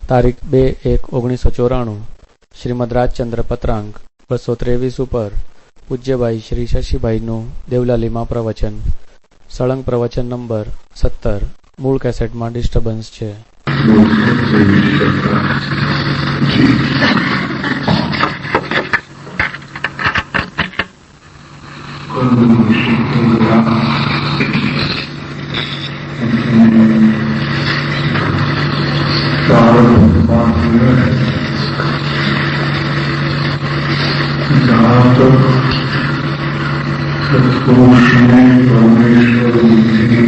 તારીખ 2/1/1994 શ્રીમદ રાજચંદ્ર પત્રાંક 223 ઉપર પૂજ્યભાઈ શ્રી શશીભાઈનું દેવલાલીમાં પ્રવચન. સળંગ પ્રવચન નંબર 17. મૂળ કેસેટમાં ડિસ્ટર્બન્સ છે. जहाँ तक सत्पुरुष में परमेश्वर बुद्धि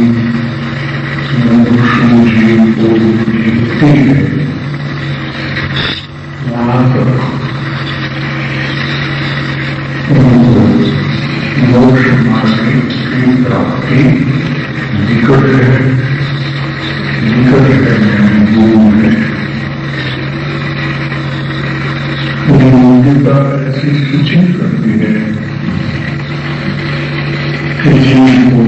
मनुष्य जीव को दिखती है, वहाँ तक उनको मोक्ष मार्ग की प्राप्ति निकट है, दूर है. योग्यता ऐसी सूचित करती है कि जीव को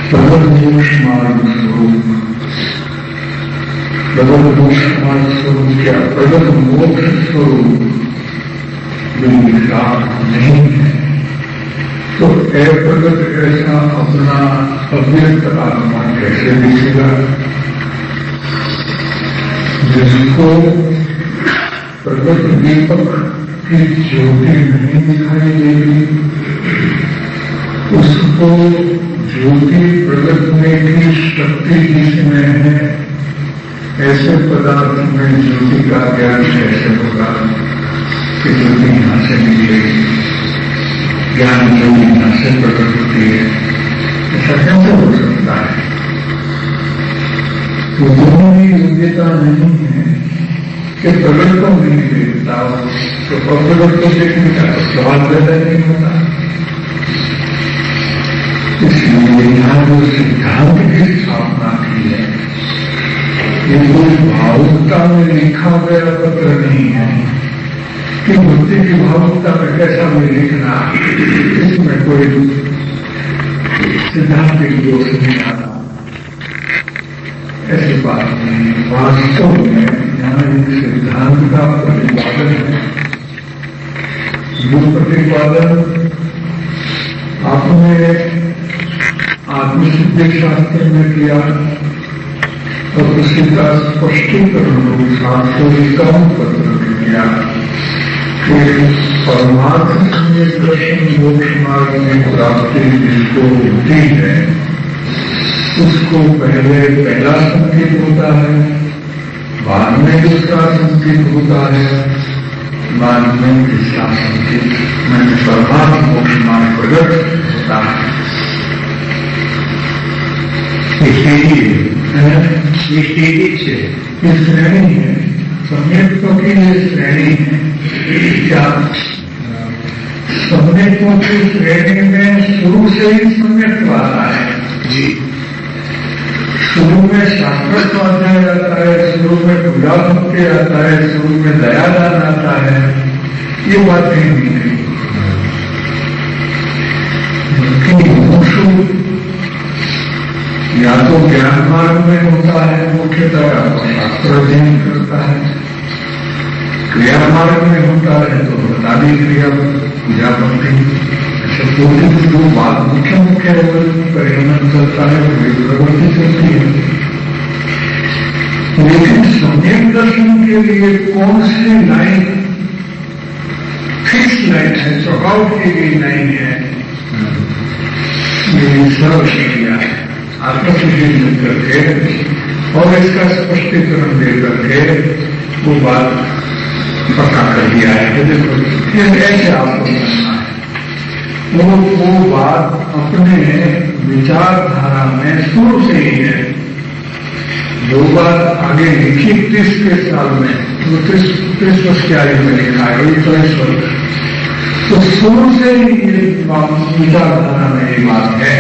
प्रबल मोक्ष मार्ग स्वरूप, प्रबल मोक्ष मार्ग स्वरूप क्या प्रबल मोक्ष स्वरूप योग्यता नहीं है. तो अप्रगट ऐसा अपना अव्यक्त आत्मा कैसे दिखेगा, जिसको प्रगट दीपक की ज्योति नहीं दिखाई देगी, उसको ज्योति प्रगटने की शक्ति जिसमें है, ऐसे पदार्थ में ज्योति का ज्ञान कैसे होगा कि ज्योति यहां से निकलेगी, ज्ञान ज्योति यहां से प्रकट होती है, ऐसा कैसे हो सकता है. तो दोनों ही योग्यता नहीं है कि प्रगट को नहीं देखता हो तो अप्रगट को देखने का सवाल पैदा नहीं होता. इसलिए यहाँ जो सिद्धांत की स्थापना की है, ये कोई भावुकता में लिखा गया पत्र नहीं है कि बुद्धि की भावुकता में कैसा भी लिखना, इसमें कोई सिद्धांतिक दोष नहीं आता. ऐसी बात नहीं. वास्तव में यहाँ एक सिद्धांत का प्रतिपादन है. जो प्रतिपादन आपने आत्मसिद्धि शास्त्र में किया और उसी का स्पष्टीकरण शास्त्रों पत्र में किया कि परमार्थ सम्यक दर्शन मोक्ष मार्ग में प्राप्ति जिसको होती है, उसको पहले पहला संकेत होता है, बाद में दूसरा संकेत होता है, बाद में तीसरा संकेत मैंने परमार्थ मोक्ष मार्ग प्रकट होता है. ये श्रेणी है, सम्यक्त्व की ये श्रेणी है. क्या सम्यक्त्व की श्रेणी में शुरू से ही सम्यक्त्व आता है जी. शुरू में शास्त्र स्वाध्याय आता है, शुरू में पूजा भक्ति आता है, शुरू में दयादान आता है, ये बात नहीं है. मोक्ष या तो ज्ञान मार्ग में होता है मुख्यतः, शास्त्र अध्ययन करता है. क्रिया मार्ग में होता है तो बतादी क्रिया, पूजा भक्ति, ऐसे दो बात मुख्य परिगणन करता है, प्रवृत्ति चलती है. लेकिन सम्यक दर्शन के लिए कौन सी लाइन फिक्स लाइन है, चौकाउट की गई लाइन है, ये सर्व क्रिया है. आत्मसिद्धि करके और इसका स्पष्टीकरण देकर के वो बात पक्का कर दिया है कि देखो ऐसे आपको करना है. वो बात अपने विचारधारा में शुरू से ही है. जो बात आगे लिखी 30 के साल में, तो 30 वर्ष की आयु में लिखा है, 40 वर्ष, तो शुरू से ही ये विचारधारा में ये बात है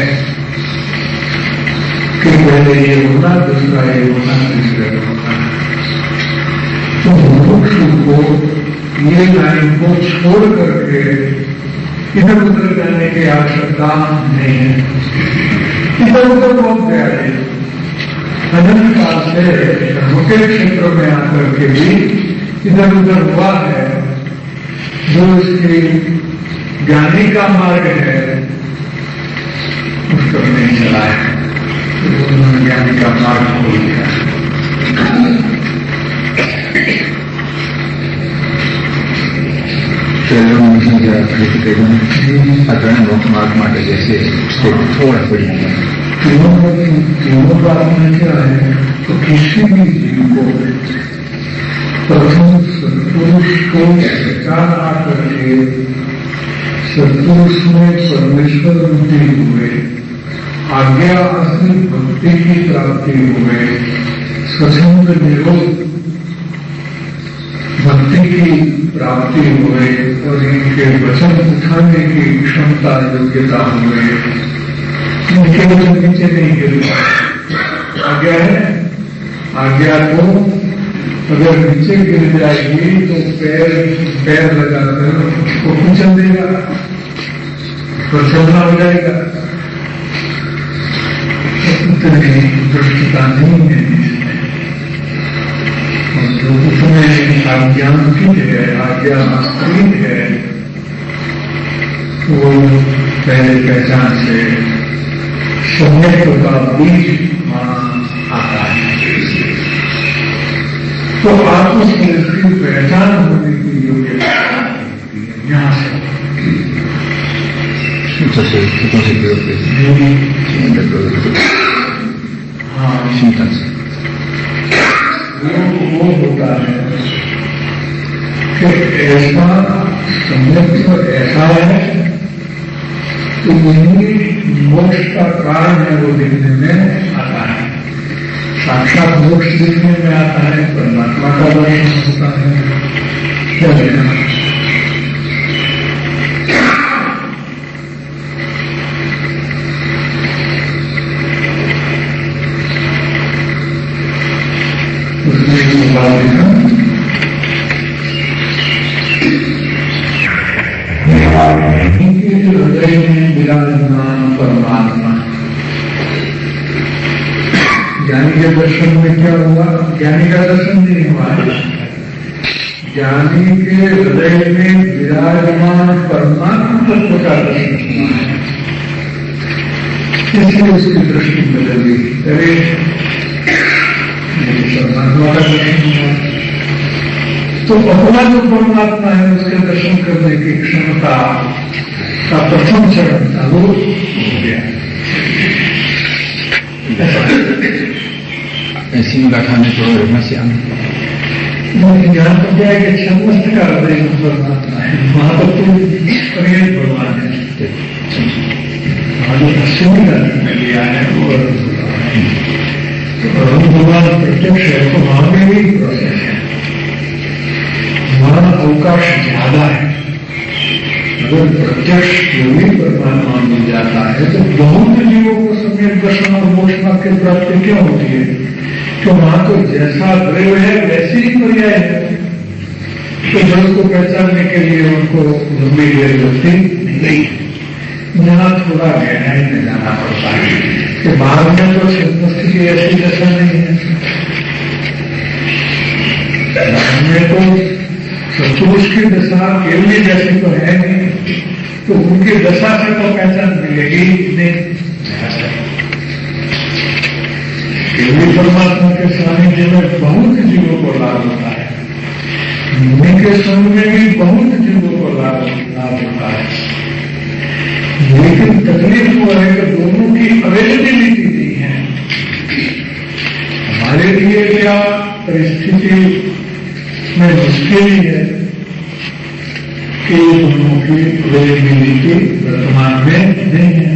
कि पहले ये होना, दूसरा ये होना, तीसरा ये होना. तो मोक्ष को ये लाइन को छोड़ करके इधर उधर जाने की आवश्यकता नहीं है. इधर उधर बहुत गया है, अनंत काल से धर्म के क्षेत्र में आकर के भी इधर उधर हुआ है। जो इसकी ज्ञानी का मार्ग है उस पर नहीं चला है, तो उन्होंने ज्ञानी का मार्ग खोल दिया। अग्रणी मुख्य मार्ग माटे जैसे थोड़ा पड़ी तीनों बात में क्या है, तो किसी भी जीव को प्रथम सत्पुरुष को पहचान करके सत्पुरुष में परमेश्वर बुद्धि हुए, आज्ञा असली भक्ति की प्राप्ति हुए, स्वच्छंद निरोध भक्ति की प्राप्ति हुए और इनके वचन उठाने की क्षमता योग्यता हुए। इनके वचन नीचे नहीं गिर पाए। आज्ञा है, आज्ञा को अगर नीचे गिर जाएगी तो पैर लगाकर उसको कुचल देगा, प्रसन्ना हो जाएगा। उतनी दृष्टता नहीं है इसमें। और जो उसमें आज्ञांकित है, आज्ञा आस्तीन है, वो पहले पहचान से समय का बीज आता है। तो आपको उसकी पहचान होने की योग्यता यहाँ से चिंतन से वो होता है कि ऐसा संयंत्र ऐसा है तो यही मोक्ष का कारण है, वो दिखने में आता है। साक्षात मोक्ष दिखने में आता है, परमात्मा का दर्शन होता है। क्या देखना उसमें बात देखा हृदय में विराजमान परमात्मा। ज्ञानी के दर्शन में क्या हुआ? ज्ञानी का दर्शन नहीं हुआ है, ज्ञानी के हृदय में विराजमान परमात्मा तत्व का दर्शन हुआ है। इसलिए उसकी दृष्टि बदल गई। अरे परमात्मा का दर्शन हुआ तो अपना जो परमात्मा है उसके दर्शन करने की क्षमता का प्रथम चरण चालू हो गया। ऐसी गाठा में तो रहना से यहाँ तो क्या है कि समस्त का हृदय परमात्मा है, वहां तो पर्याय भगवान है। वहां जो पश्चिमी राज्य में लिया है वो भगवान प्रत्यक्ष है, तो वहां में भी प्रोसेस है, वहां अवकाश ज्यादा है। अगर प्रत्यक्ष योगी परमात्मा मिल जाता है तो बहुत जीवों को सम्यक दर्शन और मोक्ष मार्ग की प्राप्ति क्यों होती है? तो वहां तो जैसा द्रव्य है वैसे ही पर्याय है। तो जल को पहचानने के लिए उनको लंबी देर लगती नहीं, यहाँ थोड़ा गहराई में जाना पड़ता है कि बाहर में तो समस्त की ऐसी दशा नहीं है। में तो सत्पुरुष की दशा केवली जैसी तो है नहीं, तो उनकी दशा से तो पहचान मिलेगी नहीं। केवली परमात्मा के सानिध्य में बहुत जीवों को लाभ होता है, मुनि के संग में भी बहुत जीवों को लाभ होता है। लेकिन तकलीफ हुआ है कि दोनों की अवेलेबिलिटी नहीं है। हमारे लिए क्या परिस्थिति में मुश्किल ही है कि दोनों की अवेलेबिलिटी वर्तमान में नहीं है।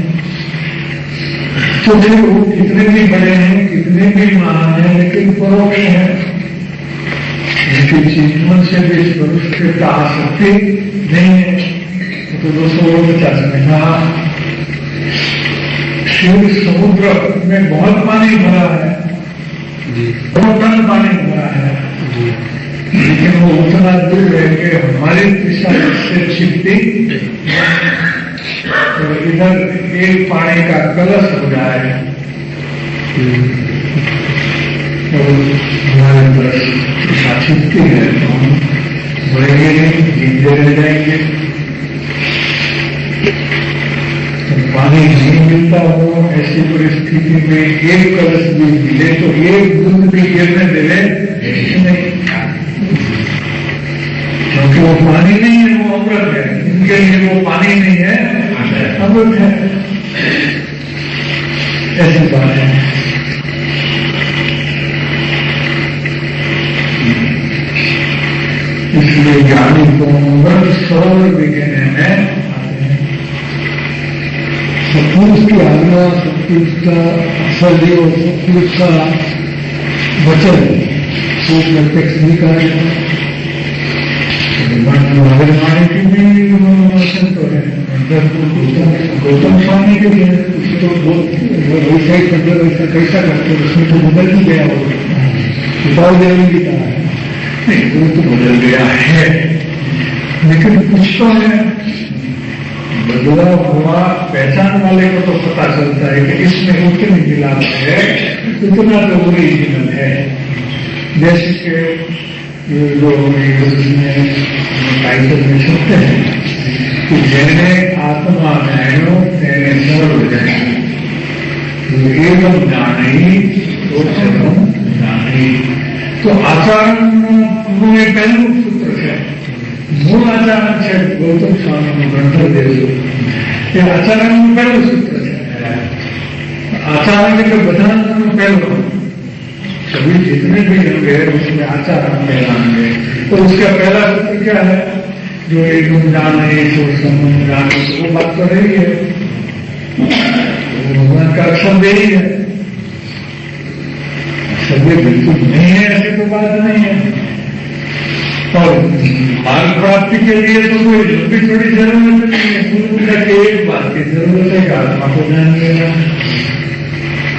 तो फिर वो कितने भी बड़े हैं, कितने भी महान हैं, लेकिन परोक्ष है। उनकी चिंतन से भी पुरुष के आसक्ति नहीं है। तो 249 में कहा शिव समुद्र में बहुत पानी भरा है, बहुत पानी भरा है, लेकिन वो उतना दूर है कि हमारी दिशा से छिपती। तो इधर एक पानी का कलश हो जाए और हमारे तरफ शासित है तो हम बढ़ेंगे नहीं, जीते रह जाएंगे। पानी नहीं मिलता हो ऐसी परिस्थिति में एक कलश भी मिले तो एक बूंद भी गिरने देवे नहीं, क्योंकि वो पानी नहीं है, वो अमृत है। इनके लिए वो पानी नहीं है, अमृत है। ऐसी बात है। इसलिए ज्ञानी को अमृत सरोवर भी कहने में सतपुरुष की आज्ञा, सतपुरुष का असर और सतपुरुष का वचन वो प्रत्यक्ष नहीं कहा जाता। महावीर की भी वचन तो है, गौतम स्वामी के भी उसको वैसा ही मतलब वैसा कैसा करते उसमें तो बदल ही गया वो उपाय देवी भी कहा है, नहीं वो तो बदल गया है, लेकिन कुछ तो है बदला हुआ। पहचान वाले को तो पता चलता है कि इसमें उतनी मिलावट है, उतना तो ओरिजिनल है। जैसे कि ये लोग टाइटल में छुपते हैं कि जैने आत्मा जानो तेने सर्व जाने, एवं जानी तो सर्वम जानी। तो आचरण में पहलू सूत्र है, मूल आचरण है गौतम स्वामी ग्रंथ दे आचरण में पहलू सूत्र है। आचरण के बधान पहलू सभी जितने भी होंगे उसमें आचरण कहलाएंगे। तो उसका पहला सूत्र क्या है? जो एकदम जाने तो संबंध जाने, तो वो बात तो रही है, भगवान का अक्षर दे ही है। सभी बिल्कुल नहीं है ऐसी तो बात नहीं है। और मार्ग प्राप्ति के लिए तो कोई लंबी थोड़ी जरूरत नहीं है, गुरु का एक बात की जरूरत है कि आत्मा को जान लेना,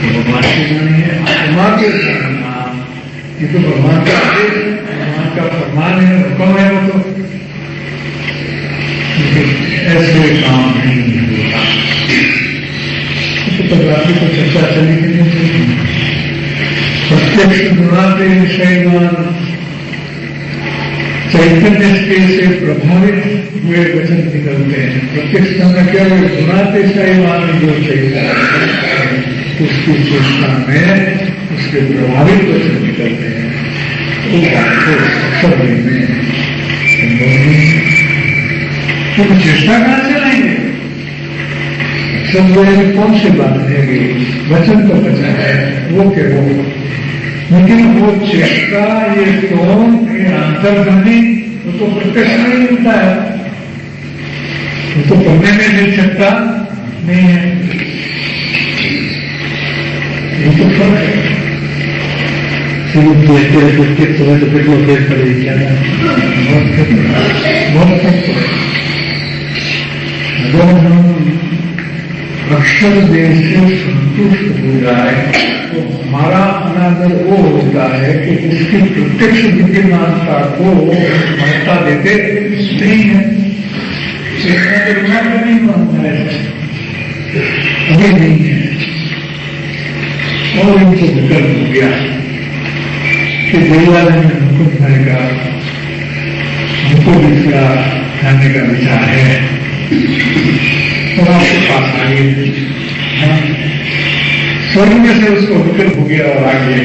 भगवान को जानिए, आत्मा के जानना। ये तो भगवान का आदेश है, भगवान का फरमान है, हुक्म है। वो तो ऐसे काम नहीं होता। तो रात्रि को चर्चा चली कि नहीं चली? प्रत्यक्ष गुणाते शैवान चैतन्य से प्रभावित हुए वचन निकलते हैं। प्रत्यक्ष में क्या है? गुणाते शैवान जो चैतन्य उसकी चेष्टा में उसके प्रभावित वचन निकलते हैं। वो बात को सब में संभव नहीं है। तो चेष्टा कहां से लाएंगे? सब में कौन सी बात है? वचन तो बचा है, वो के वो, लेकिन वो चेष्टा ये टोन ये अंतर्गति वो तो प्रत्यक्ष नहीं मिलता है, वो तो पढ़ने में मिल सकता नहीं है। ये तो फर्क है। प्रत्येक समय तो फिर वो देर पड़ेगी क्या? बहुत फर्क है। अगर हम अक्षर देश से संतुष्ट हो जाए तो हमारा अनादर वो होता है कि उसकी प्रत्यक्ष विद्यमानता को महत्ता देते नहीं है। नहीं मानता है, अभी नहीं है। और इनको विकल्प हो गया कि देवालय में हमको खाएगा, हमको दूसरा खाने का विचार है, तो आपके पास आइए। स्वर्ग में से उसको विकल्प हो गया और आगे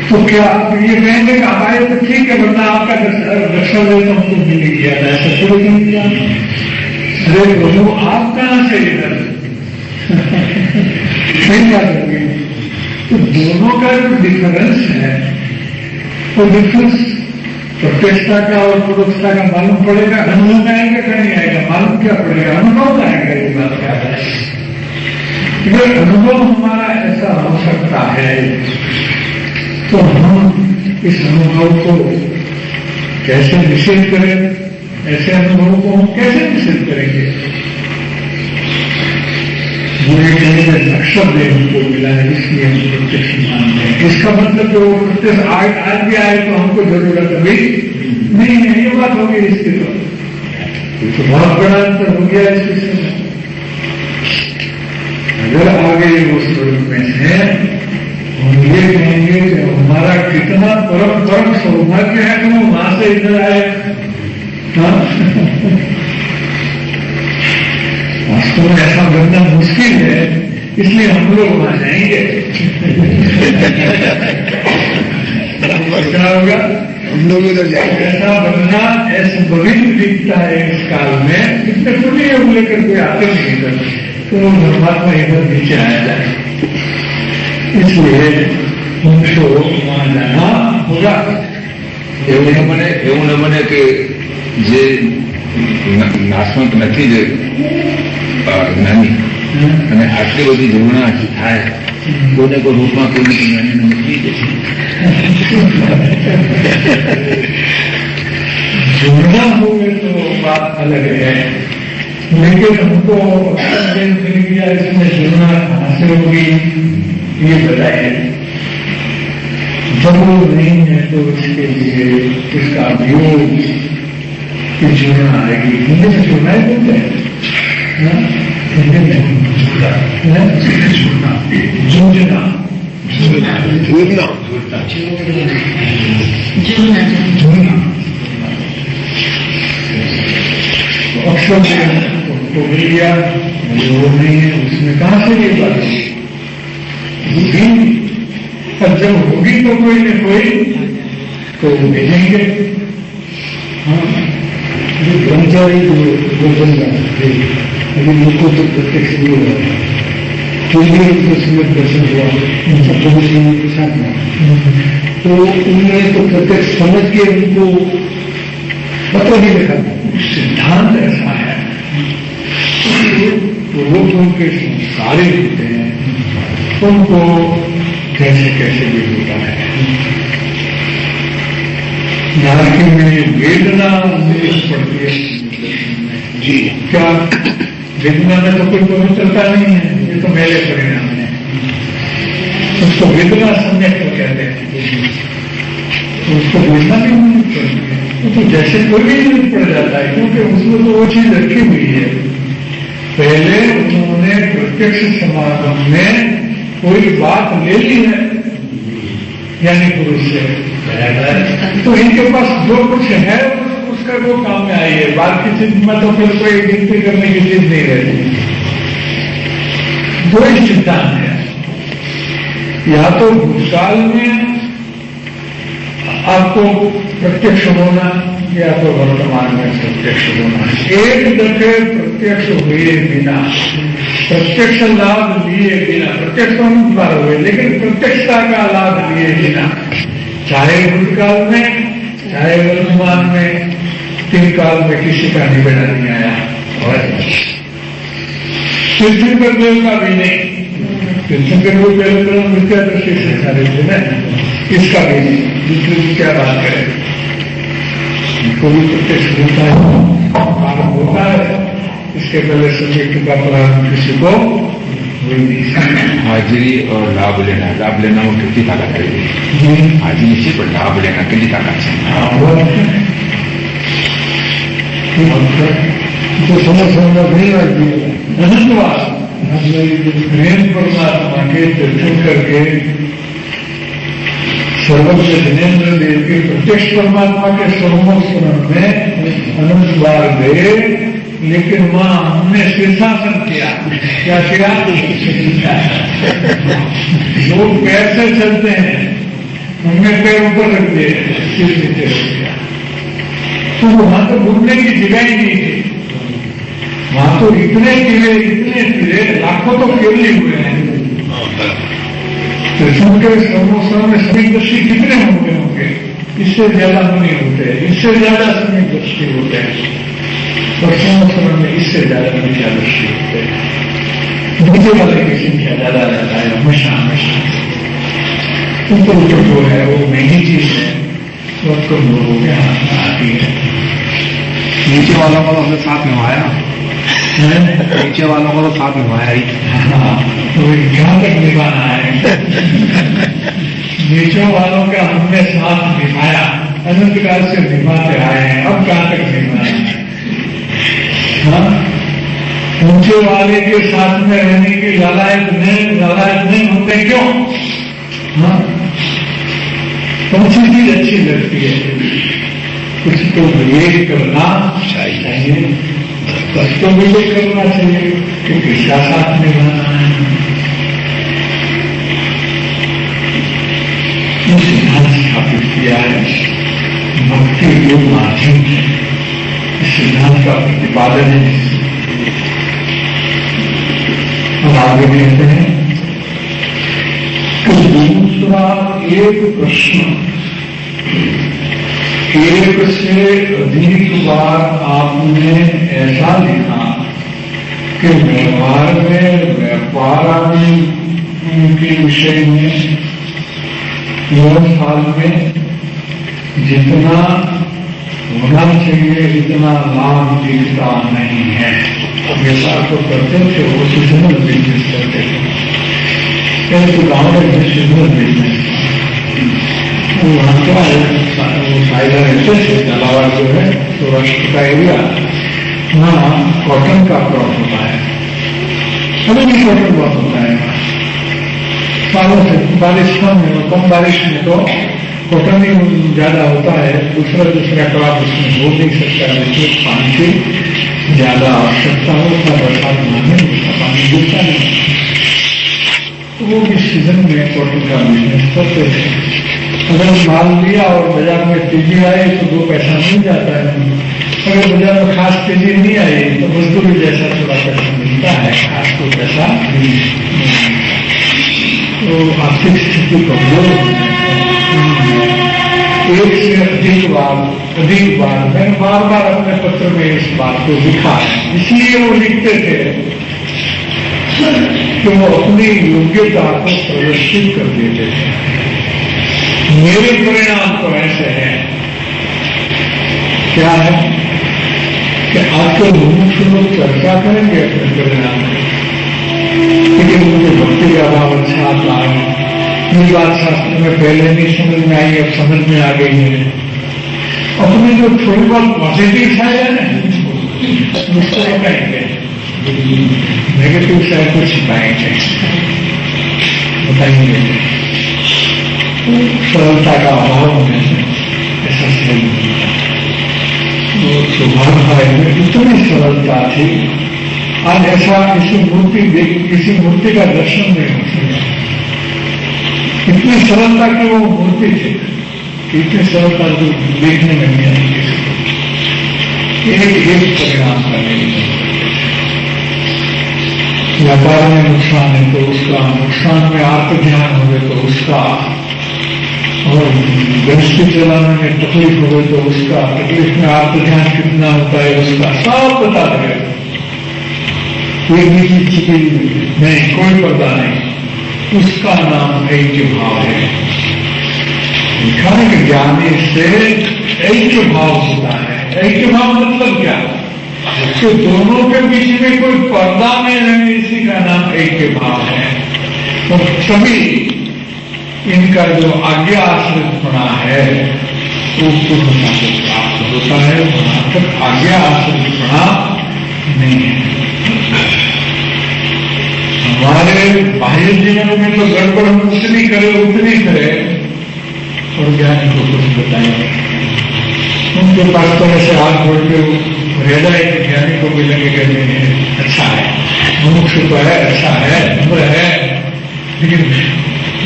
तो क्या आप ये कहेंगे कि हमारे तो ठीक है, वरना आपका दर्शन दे तो हमको मिल गया था, ऐसा शुरू नहीं किया। अरे बोलो आप कहां से इधर सही बात होगी। तो दोनों का जो डिफरेंस है वो डिफरेंस प्रत्यक्षता का और परोक्षता का मालूम पड़ेगा। अनुभव आएगा क्या नहीं आएगा? मालूम क्या पड़ेगा? अनुभव आएगा। ये बात क्या है? ये अनुभव हमारा ऐसा हो सकता है तो हम इस अनुभव को कैसे निषेध करें? ऐसे अनुभव को हम कैसे निषेध करेंगे? वो एक अक्षर दे हमको मिला है, इसलिए हम प्रत्यक्ष मानते हैं। इसका मतलब जो प्रत्यक्ष आज भी आए तो हमको जरूरत अभी नहीं है। ये बात होगी इसके तो बहुत बड़ा अंतर हो गया इस विषय में। अगर आगे वो स्वरूप में है हम ये कहेंगे कि हमारा कितना परम परम सौभाग्य है कि वो वहां से इधर आए। वास्तव में ऐसा बनना मुश्किल है, इसलिए हम लोग वहां जाएंगे। क्या होगा? हम लोग उधर जाएंगे। ऐसा बनना ऐसे पवित्र दिखता है इस काल में, इसमें पुण्य योग लेकर कोई आते नहीं इधर, तो परमात्मा इधर नीचे आया जाए, इसलिए उनको वहां जाना होगा। એવું ન બને કે જે નાશવંત નથી, જે જ્ઞાની અને આટલી બધી જુગણા થાય, કોઈને કોઈ રૂપમાં કોઈને જ્ઞાનીને મોકલી દે છે। जुड़ना होगा तो बात अलग है, लेकिन हमको मिल गया, इसमें जुड़ना कहाँ से होगी ये बताइए। जब वो नहीं है तो इसके लिए इसका उपयोग कि जुड़ना आएगी। हिंदी में जुड़ना ही बोलते हैं, हिंदी में जुड़ना, जुड़ना, जुड़ना, जुड़ना। अक्सर तो मिल गया, वो नहीं है, उसमें कहाँ से ये बात होगी? और जब होगी तो कोई न कोई तो भेजेंगे। हाँ, जो ब्रह्मचारी जो बनेगा, लेकिन उनको तो प्रत्यक्ष नहीं हुआ, चूल्हे उनको समय दर्शन हुआ, उनका प्रभु सिंह के साथ में, तो उन्होंने तो प्रत्यक्ष समझ के उनको पता नहीं लिखा। सिद्धांत ऐसा है, वो उनके संस्कारी होते हैं, उनको कैसे कैसे भी होता है। नारकी में वेदना पड़ती है जी, क्या वेदना में तो कोई पवित्रता नहीं है, ये तो मेरे परिणाम है, उसको वेदना सम्यक को कहते हैं, तो उसको बोलना भी नहीं पड़ती है, तो जैसे कोई भी नहीं पड़ जाता है, क्योंकि उसमें तो वो चीज रखी हुई है। पहले उन्होंने प्रत्यक्ष समागम में कोई बात ले ली है, यानी पुरुष से, तो इनके पास जो कुछ है उसका वो काम में आई है, बाकी चीज में तो फिर कोई गिनती करने की चीज नहीं रहती। दो ही सिद्धांत है, या तो भूतकाल में आपको प्रत्यक्ष होना, या तो वर्तमान में प्रत्यक्ष होना। एक दफे प्रत्यक्ष हुए बिना, प्रत्यक्ष लाभ लिए बिना, प्रत्यक्ष बार हुए लेकिन प्रत्यक्षता का लाभ लिए बिना, चाहे भूतकाल में चाहे वर्तमान में, तीन काल में किसी का निवेदन नहीं आया। और तीर्थंकर देव का भी नहीं, तीर्थंकर वो पहले मिथ्या दृष्टि से सारे थे ना, इसका भी नहीं। दूसरी क्या बात करें, कोई प्रत्यक्ष होता है, कारण होता है, इसके पहले सब्जेक्ट का प्रारंभ किसी को हुई नहीं। हाजिरी और लाभ लेना वो कितनी ताकत है? हाजिरी से पर लाभ लेना कितनी ताकत है? जो समझ नहीं आती है धन्यवाद, प्रेम परमात्मा के दर्शन करके सर्वज्ञ जिनेन्द्र देव के प्रत्यक्ष परमात्मा के सर्वस्वरण में अनंत बार गए, लेकिन वहां हमने शीर्षासन किया। क्या किया? लोग पैर से चलते हैं, हमने पैर ऊपर रख दिए, सिर नीचे रख दिया, तो वहां तो घूमने की जगह ही नहीं थी। वहां तो इतने किले लाखों तो केले हुए हैं। कृष्ण के सर्वोत्सव में समीदर्शी कितने होंगे? इससे ज्यादा नहीं होते, इससे ज्यादा समीदर्शी होते हैं। सर्वोत्सव में इससे ज्यादा समीदर्शी होते हैं। दूसरे वाले की संख्या ज्यादा रहता है हमेशा हमेशा। ऊपर जो है वो महंगी चीज है, वो कम लोगों के हाथ में आती है। नीचे वालों को तो हमने साथ में आया, नीचे वालों को तो साथ में आया ही। हाँ, तो जहां तक निभाना है, नीचे वालों का हमने साथ निभाया, अनंत काल से निभाते आए हैं, अब कहां तक निभाना है? हाँ, ऊंचे वाले के साथ में रहने की लालायत नहीं होते। क्यों? हाँ, कौन सी चीज अच्छी लगती है? कुछ तो विवेक करना चाहिए, कुछ तो विवेक करना चाहिए कि किसका साथ निभाना है। ये सिद्धांत स्थापित किया है, भक्ति जो माध्यम है, इस सिद्धांत का प्रतिपादन है। हम आगे कहते हैं कि दूसरा एक प्रश्न एक से अधिक बार आपने ऐसा लिखा कि व्यवहार में व्यापार आदि के विषय में 9 साल में जितना होना चाहिए इतना लाभ दिखता नहीं है। व्यवसाय तो करते थे, वो सीजनल बिजनेस करते थे। तो गाँव में सीजनल बिजनेस वहाँ क्या है, वो फायदा रहते थे। झालावाड़ जो है सौराष्ट्र का एरिया, वहाँ कॉटन का क्रॉप होता है, अभी भी कॉटन बहुत होता है सालों से। बारिश कम बारिश में तो कॉटन ही ज्यादा होता है, दूसरा क्रॉप उसमें हो नहीं सकता, जिसमें पानी की ज्यादा आवश्यकता होता है। बरसात में उसका पानी गिरता नहीं, तो वो इस सीजन में कॉटन का बिजनेस करते थे। अगर माल लिया और बाजार में तेजी आए तो 2 पैसा मिल जाता है, अगर बाजार में खास तेजी नहीं आई तो मजदूरी जैसा थोड़ा पैसा मिलता है, खास कोई पैसा नहीं। तो आर्थिक स्थिति कमजोर हो जाती है। एक से अधिक बार मैंने बार अपने पत्र में इस बात को लिखा है, इसलिए वो लिखते थे कि वो अपनी योग्यता को प्रदर्शित कर देते थे। मेरे परिणाम तो ऐसे हैं, क्या है कि आपके मुख्य लोग चर्चा करेंगे अपने परिणाम में, लेकिन मुझे भक्ति का भाव अच्छा आता है। ये बात शास्त्र में पहले नहीं समझ में आई, अब समझ में आ गई है। अपनी जो थोड़ी बहुत पॉजिटिव साइड है ना, उसको बताएंगे, नेगेटिव साइड को छिपाएंगे, बताएंगे। सरलता का अभाव होने से ऐसा सरल वो स्वभाव में इतनी सरलता थी, आज ऐसा किसी मूर्ति का दर्शन नहीं हो सकता। इतनी सरलता की वो मूर्ति थी, इतनी सरलता जो देखने में नहीं आई किसी को। एक परिणाम करने की व्यापार में नुकसान है तो उसका, नुकसान में आत्म ध्यान हो गए तो उसका, और गृहस्थी चलाने में तकलीफ हो गई तो उसका, तकलीफ में आत्म ध्यान कितना होता है उसका, सब बता देगा। कोई भी चीज छिपी नहीं, कोई पर्दा नहीं, उसका नाम ऐक्य भाव है। लिखा है कि ज्ञानी से ऐक्य भाव होता है। ऐक्य भाव मतलब क्या? तो दोनों के बीच में कोई पर्दा में नहीं, इसी का नाम ऐक्य भाव है। तो सभी इनका जो आज्ञा आश्रितपना है वो पूर्णता को प्राप्त होता है, वहां तक आज्ञा आश्रितपना नहीं है। हमारे बाह्य जीवन में तो गड़बड़ हम उतनी करे और ज्ञानी को कुछ बताएंगे। उनके पास तो ऐसे हाथ जोड़ के रह जाए कि ज्ञानी को मिलेंगे, कहते हैं अच्छा है, मुमुक्षु तो है, अच्छा है, उम्र है, लेकिन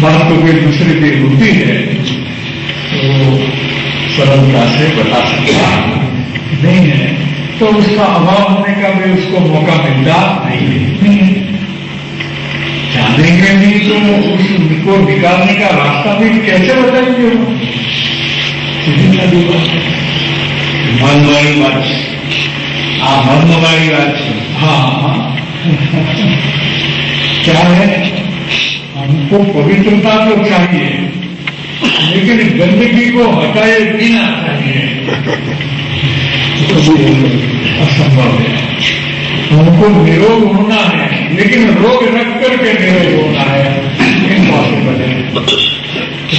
बात तो कोई दूसरी भी होती है तो सरलता से बता सकता नहीं है, तो उसका अभाव होने का भी उसको मौका मिलता नहीं है। जानेंगे नहीं तो उसको निकालने का रास्ता भी कैसे बताएंगे? મનવાળી વાત છે, આ મર્મવાળી વાત છે। हाँ क्या है, हमको पवित्रता तो चाहिए लेकिन गंदगी को हटाए बिना चाहिए, असंभव है। हमको निरोग होना है लेकिन रोग रख करके निरोग होना है, इम्पॉसिबल है।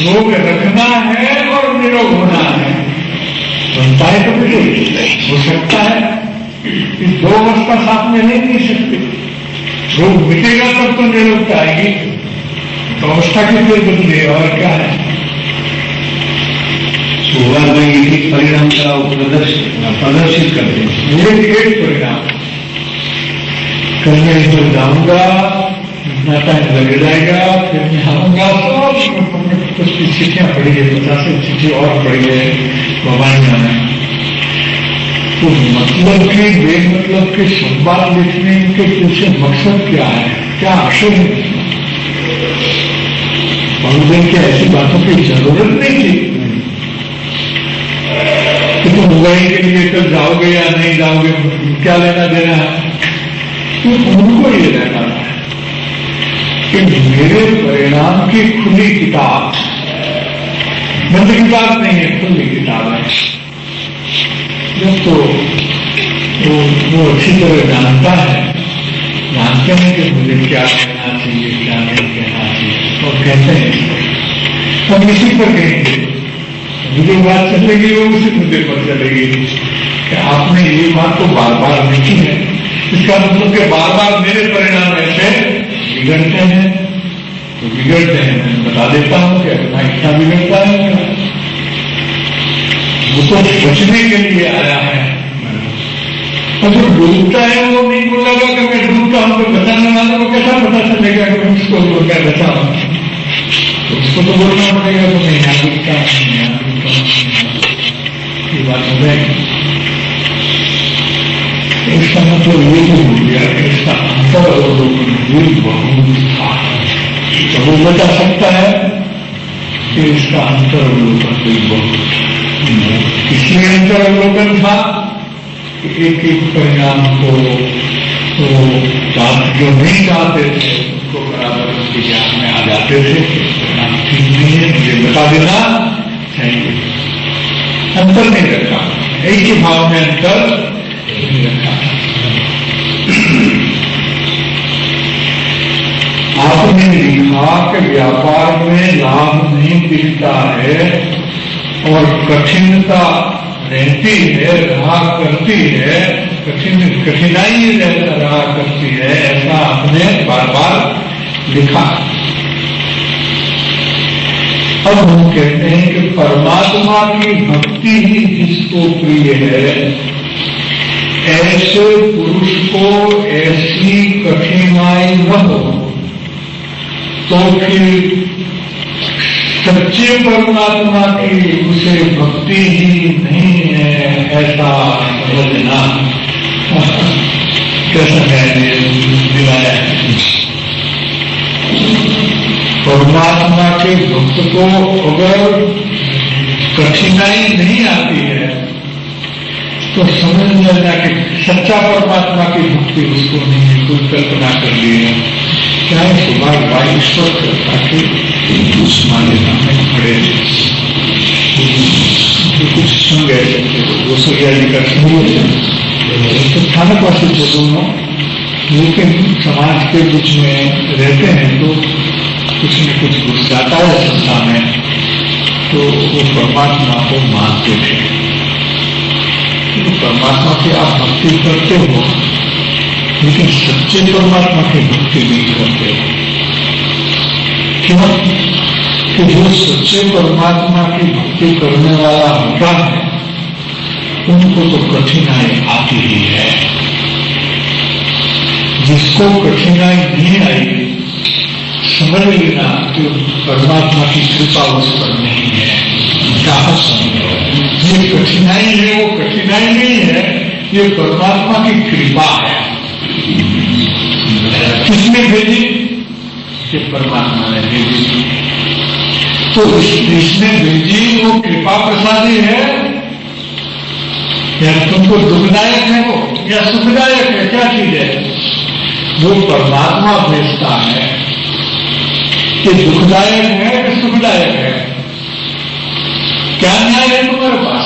रोग रखना है और निरोग होना है, बनता है तो कुछ हो सकता है। इस 2 अवस्था साथ में नहीं सकती। रोग मिटेगा तब तो निरोगता आएगी, तो अवस्था की फिर बदले और क्या है? सुबह में एक परिणाम का प्रदर्शित करते हैं। एक परिणाम कल मैं इधर जाऊंगा, इतना टाइम लग जाएगा, फिर मैं आऊंगा, सब कुछ चिट्ठियां पड़ी है, 50 चिट्ठी और पड़ी है मोबाइल में। तो मतलब के बेमतलब के संवाद लिखने के पीछे मकसद क्या है, क्या आशय है? बहुदिन की ऐसी बातों की जरूरत नहीं थी कि तुम मुंबई के लिए कल जाओगे या नहीं जाओगे, क्या लेना देना है? तो उनको ये रहना है कि मेरे परिणाम की खुली किताब, बंद किताब नहीं है, खुली किताब है। जब तो वो अच्छी तरह जानता है, जानते हैं कि मुझे क्या कहना चाहिए, क्या नहीं कहना चाहिए, और कहते हैं हम इसी पर कहेंगे, जो बात चलेगी वो उसी मुद्दे पर चलेगी कि आपने ये बात तो बार बार लिखी है, इसका मतलब कि बार बार मेरे परिणाम ऐसे बिगड़ते हैं, तो बिगड़ते हैं, मैं बता देता हूं कि अपना इतना बिगड़ता है। वो तो बचने के लिए आया है, और जो डूबता है वो नहीं बोलेगा कि मैं डूबता हूं, तो बचाने वाले को कैसा पता चलेगा कि उसको मैं बचाऊं? तो उसको तो बोलना पड़ेगा कि मैं यहाँ डूबता हूं, यहाँ डूबता हूं, ये बात हो जाएगी। इसका मतलब ये भी हो गया कि इसका अंतर अवलोकन भी बहुत था। तो वो बता सकता है कि इसका अंतर अवलोकन भी बहुत, इसलिए अंतर अवलोकन था कि एक एक परिणाम को तो जो नहीं चाहते थे उनको बराबर उसके ज्ञान में आ जाते थे, परिणाम ठीक नहीं है, मुझे बता देना चाहिए। अंतर नहीं रखा, एक ही भाव में अंतर नहीं रखा। आपने लिखा कि व्यापार में लाभ नहीं दिखता है और कठिनता रहती है, रहा करती है, कठिनाई रहा करती है, ऐसा आपने बार बार लिखा। अब हम कहते हैं कि परमात्मा की भक्ति ही जिसको प्रिय है, ऐसे पुरुष को ऐसी कठिनाई न हो, तो फिर सच्चे परमात्मा की उसे भक्ति ही नहीं है, ऐसा समझना कैसा है? दिलाया परमात्मा के भक्त को अगर कठिनाई नहीं आती है तो समझ लेना कि सच्चा परमात्मा की भक्ति उसको नहीं है, कोई कल्पना कर ली है। क्या है? सुबह ईश्वर करता कि उस मान्यता में खड़े कुछ सुन गए थे, वो सूर्या जी का तो स्थानक वासी थे दोनों, लेकिन समाज के बीच में रहते हैं तो कुछ न कुछ घुस जाता है संस्था में, तो वो परमात्मा को मानते थे। तो परमात्मा की आप भक्ति करते हो, लेकिन सच्चे परमात्मा की भक्ति नहीं करते हो। क्यों? कि जो सच्चे परमात्मा की भक्ति करने वाला होता है उनको तो कठिनाई आती ही है। जिसको कठिनाई नहीं आई, समझ लेना कि परमात्मा की कृपा उस पर नहीं है। क्या समझो? ये कठिनाई है, वो कठिनाई नहीं है, ये परमात्मा की कृपा है। किसने भेजी? कि परमात्मा ने भेजी। तो इसने भेजी वो कृपा प्रसादी है या तुमको दुखदायक है वो, या सुखदायक है? क्या चीज है? वो परमात्मा भेजता है कि दुखदायक है कि सुखदायक है? क्या न्याय है तुम्हारे पास?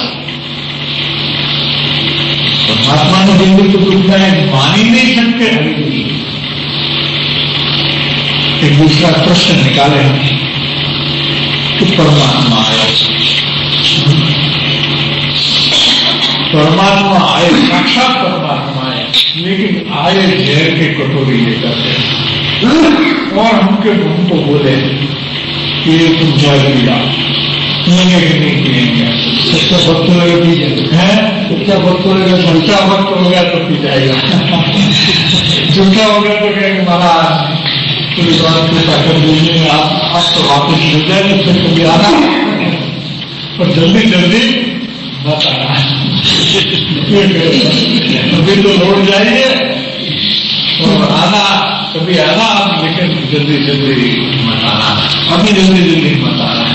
परमात्मा ने बिल्कुल तो दुखदायक मान ही नहीं सकते। एक दूसरा प्रश्न निकाले कि परमात्मा आए, परमात्मा आए, साक्षात परमात्मा आए, लेकिन आए जहर के कटोरी लेकर और हमको बोले कि ये तुम जय दिया पिएंगे कि नहीं पिएंगे, सच्चा भक्त होगा पी जाए, सच्चा भक्त होगा, झूठा भक्त हो गया तो पी जाएगा, झूठा हो गया तो कहेंगे महाराज पूरी बात को ताकत दीजिए, आप तो वापस मिल जाएंगे, फिर कभी आना और जल्दी जल्दी मत आना, अभी तो लौट जाइए और आना, कभी आना आप, लेकिन जल्दी जल्दी मत आना, अभी जल्दी जल्दी मत आना,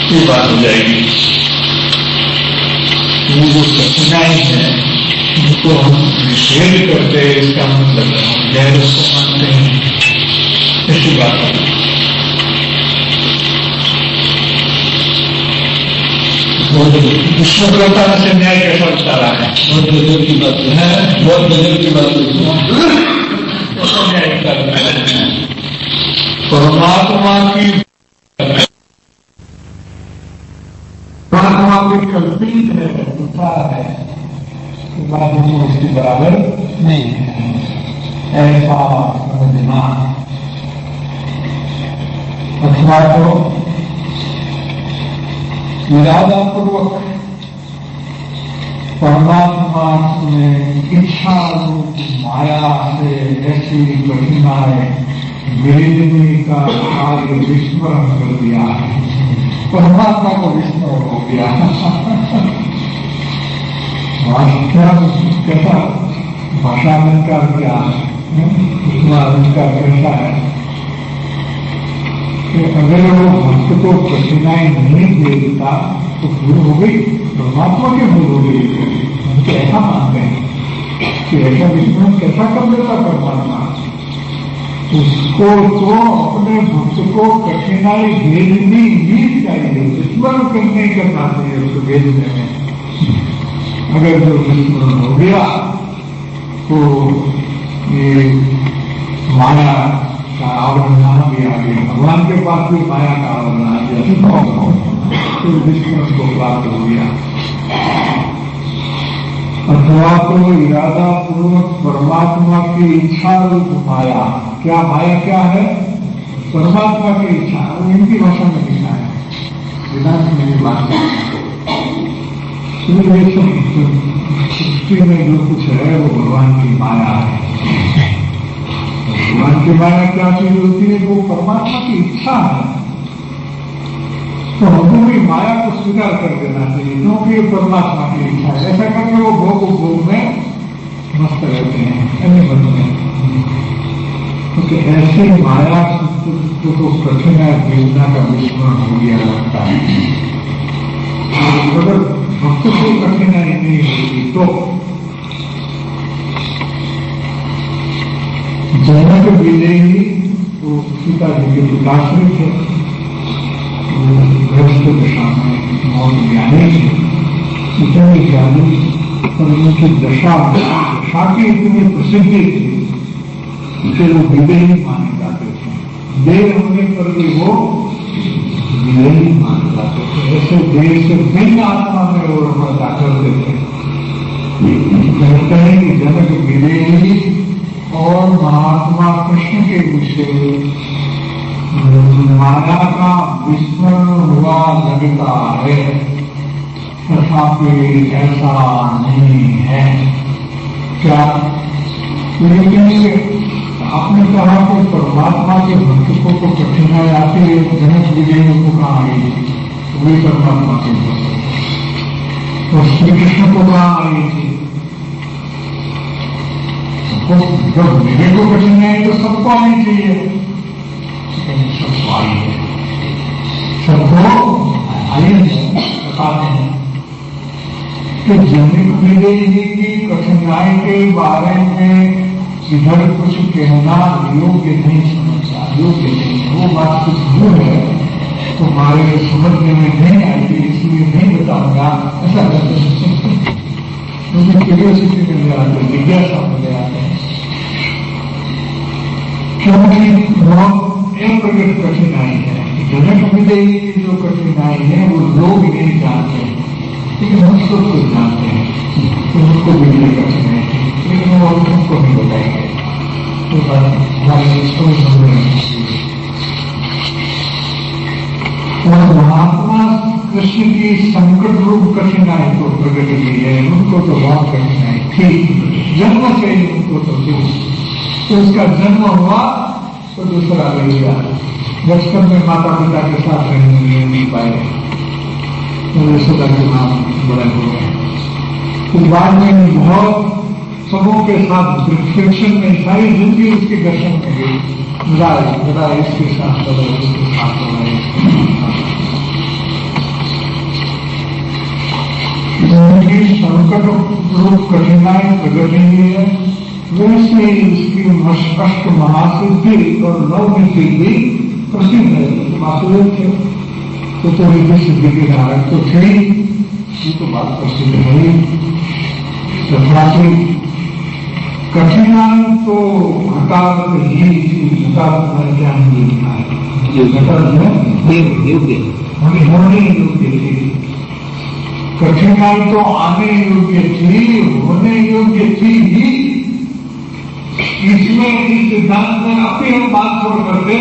ये बात हो जाएगी। वो जो कठिनाई है उनको हम निषेध करते हैं, इसका मतलब हम गैर उसको मानते हैं, ऐसी बात है। विष्णु प्रवक्ता से न्याय कैसा बता रहा है, बहुत गजब की बात है, बहुत गजब की बात है। परमात्मा की कल्पित है, झूठा है, बात उसकी बराबर नहीं है, ऐसा समझना। अथवा तो इरादापूर्वक परमात्मा में इच्छा रूप माया से ऐसी कठिनाई भेजने का कार्य विस्मरण कर दिया है, परमात्मा को विस्मरण हो गया। क्या कैसा भाषा अलंकार क्या इतना अलंकार कैसा है कि अगर वो भक्त को कठिनाई नहीं देता तो भूल हो गई, परमात्मा की भूल हो गई। हम तो ऐसा मानते हैं कि ऐसा विस्मरण कैसा कर देता परमात्मा, उसको तो अपने भक्त को कठिनाई भेजनी ही चाहिए, विस्मरण नहीं करना चाहिए उसको भेजने में। अगर जो विस्मरण हो गया तो ये माया का आवरण भी आ गया, भगवान के पास भी माया का आवरण आ गया, तो विस्मरण को प्राप्त हो गया। अथवा तो इरादा पूर्वक परमात्मा की इच्छा रूप माया, क्या माया क्या है, परमात्मा की इच्छा, वो इनकी भाषा में लिखा है, वेदांत में भी बात है। सृष्टि में जो कुछ है वो भगवान की माया है, भगवान की माया क्या चीज होती है, वो परमात्मा की इच्छा है। तो हमको भी माया को स्वीकार कर देना चाहिए, क्योंकि परमात्मा की इच्छा है, ऐसा करके वो भोग में मस्त रहते हैं, अन्य मत में। क्योंकि ऐसी माया को कठिनाई भेजना का विस्मरण हो गया लगता है। अगर भक्त को कठिनाई नहीं होगी तो जनक विजयी वो सीता जी के पिताश्री थे, गृहस्थ दशा में बहुत ज्ञानी थे, इतने ज्ञानी और उनकी दशा की इतनी प्रसिद्धि थी कि वो विजयी माने जाते थे, देर होने पर भी वो विजयी माने जाते थे। ऐसे देर से भिन्न आत्मा में वो रमता करते थे। कहते हैं कि जनक विजयी और महात्मा कृष्ण के विषय माया का विस्मरण हुआ लगता है, तथापि ऐसा नहीं है। क्या लेकिन आपने कहा कि परमात्मा के भक्तों को कठिनाई आती है, जनक विजयी को कहाँ आई, वही परमात्मा के भक्त, तो श्री कृष्ण को कहाँ आई थी, जब मेरे को कठिनाई तो सबको आनी चाहिए, सबको आई है, सबको आई बताते हैं कि जनक विजयी की कठिनाई के बारे में इधर कुछ कहना योग्य नहीं समझता, योग्य नहीं, वो बात कुछ दूर है, तुम्हारे समझने में नहीं आएगी, इसलिए नहीं बताऊंगा, ऐसा करते हैं। क्योंकि क्यूरियोसिटी में ले आते हैं, जिज्ञासा में ले आते हैं, क्योंकि बहुत एक प्रकट कठिनाई है। जनक विजयी की जो कठिनाई है वो लोग नहीं जानते, लेकिन हम सबको जानते हैं, तो उनको भी कठिनाई थी, लेकिन वो हमको नहीं बताएंगे। हमारे और महात्मा कृष्ण की संकट रूप कठिनाई को प्रकट की है। उनको तो बहुत कठिनाई थी, जन्म से ही उनको तो थी। तो उसका जन्म हुआ तो दूसरा रह गया। बचपन में माता पिता के साथ रहने नहीं पाए, तो यशोदा के नाम बड़े हो गए। तो बाद में बहुत सबों के साथ फ्रिक्शन में सारी जिंदगी उसके दर्शन में गई। लड़ाई इसके साथ लड़ाई, उसके साथ लड़ाई। जिंदगी संकट रूप कठिनाई प्रगति है। वैसे ही उसकी अष्ट महासिद्धि और नवनीति भी प्रसिद्ध है। वासुदेव थे तो रिद्धि सिद्धि के धारक तो थे, ये तो बात प्रसिद्ध है। तथापि कठिनाई तो घटात ही थी। घटात में क्या लिखा है? ये घटात है योग्य होने योग्य थी। कठिनाई तो आने योग्य थी, होने योग्य थी ही। इसमें इस सिद्धांत में अपनी हम बात छोड़ करते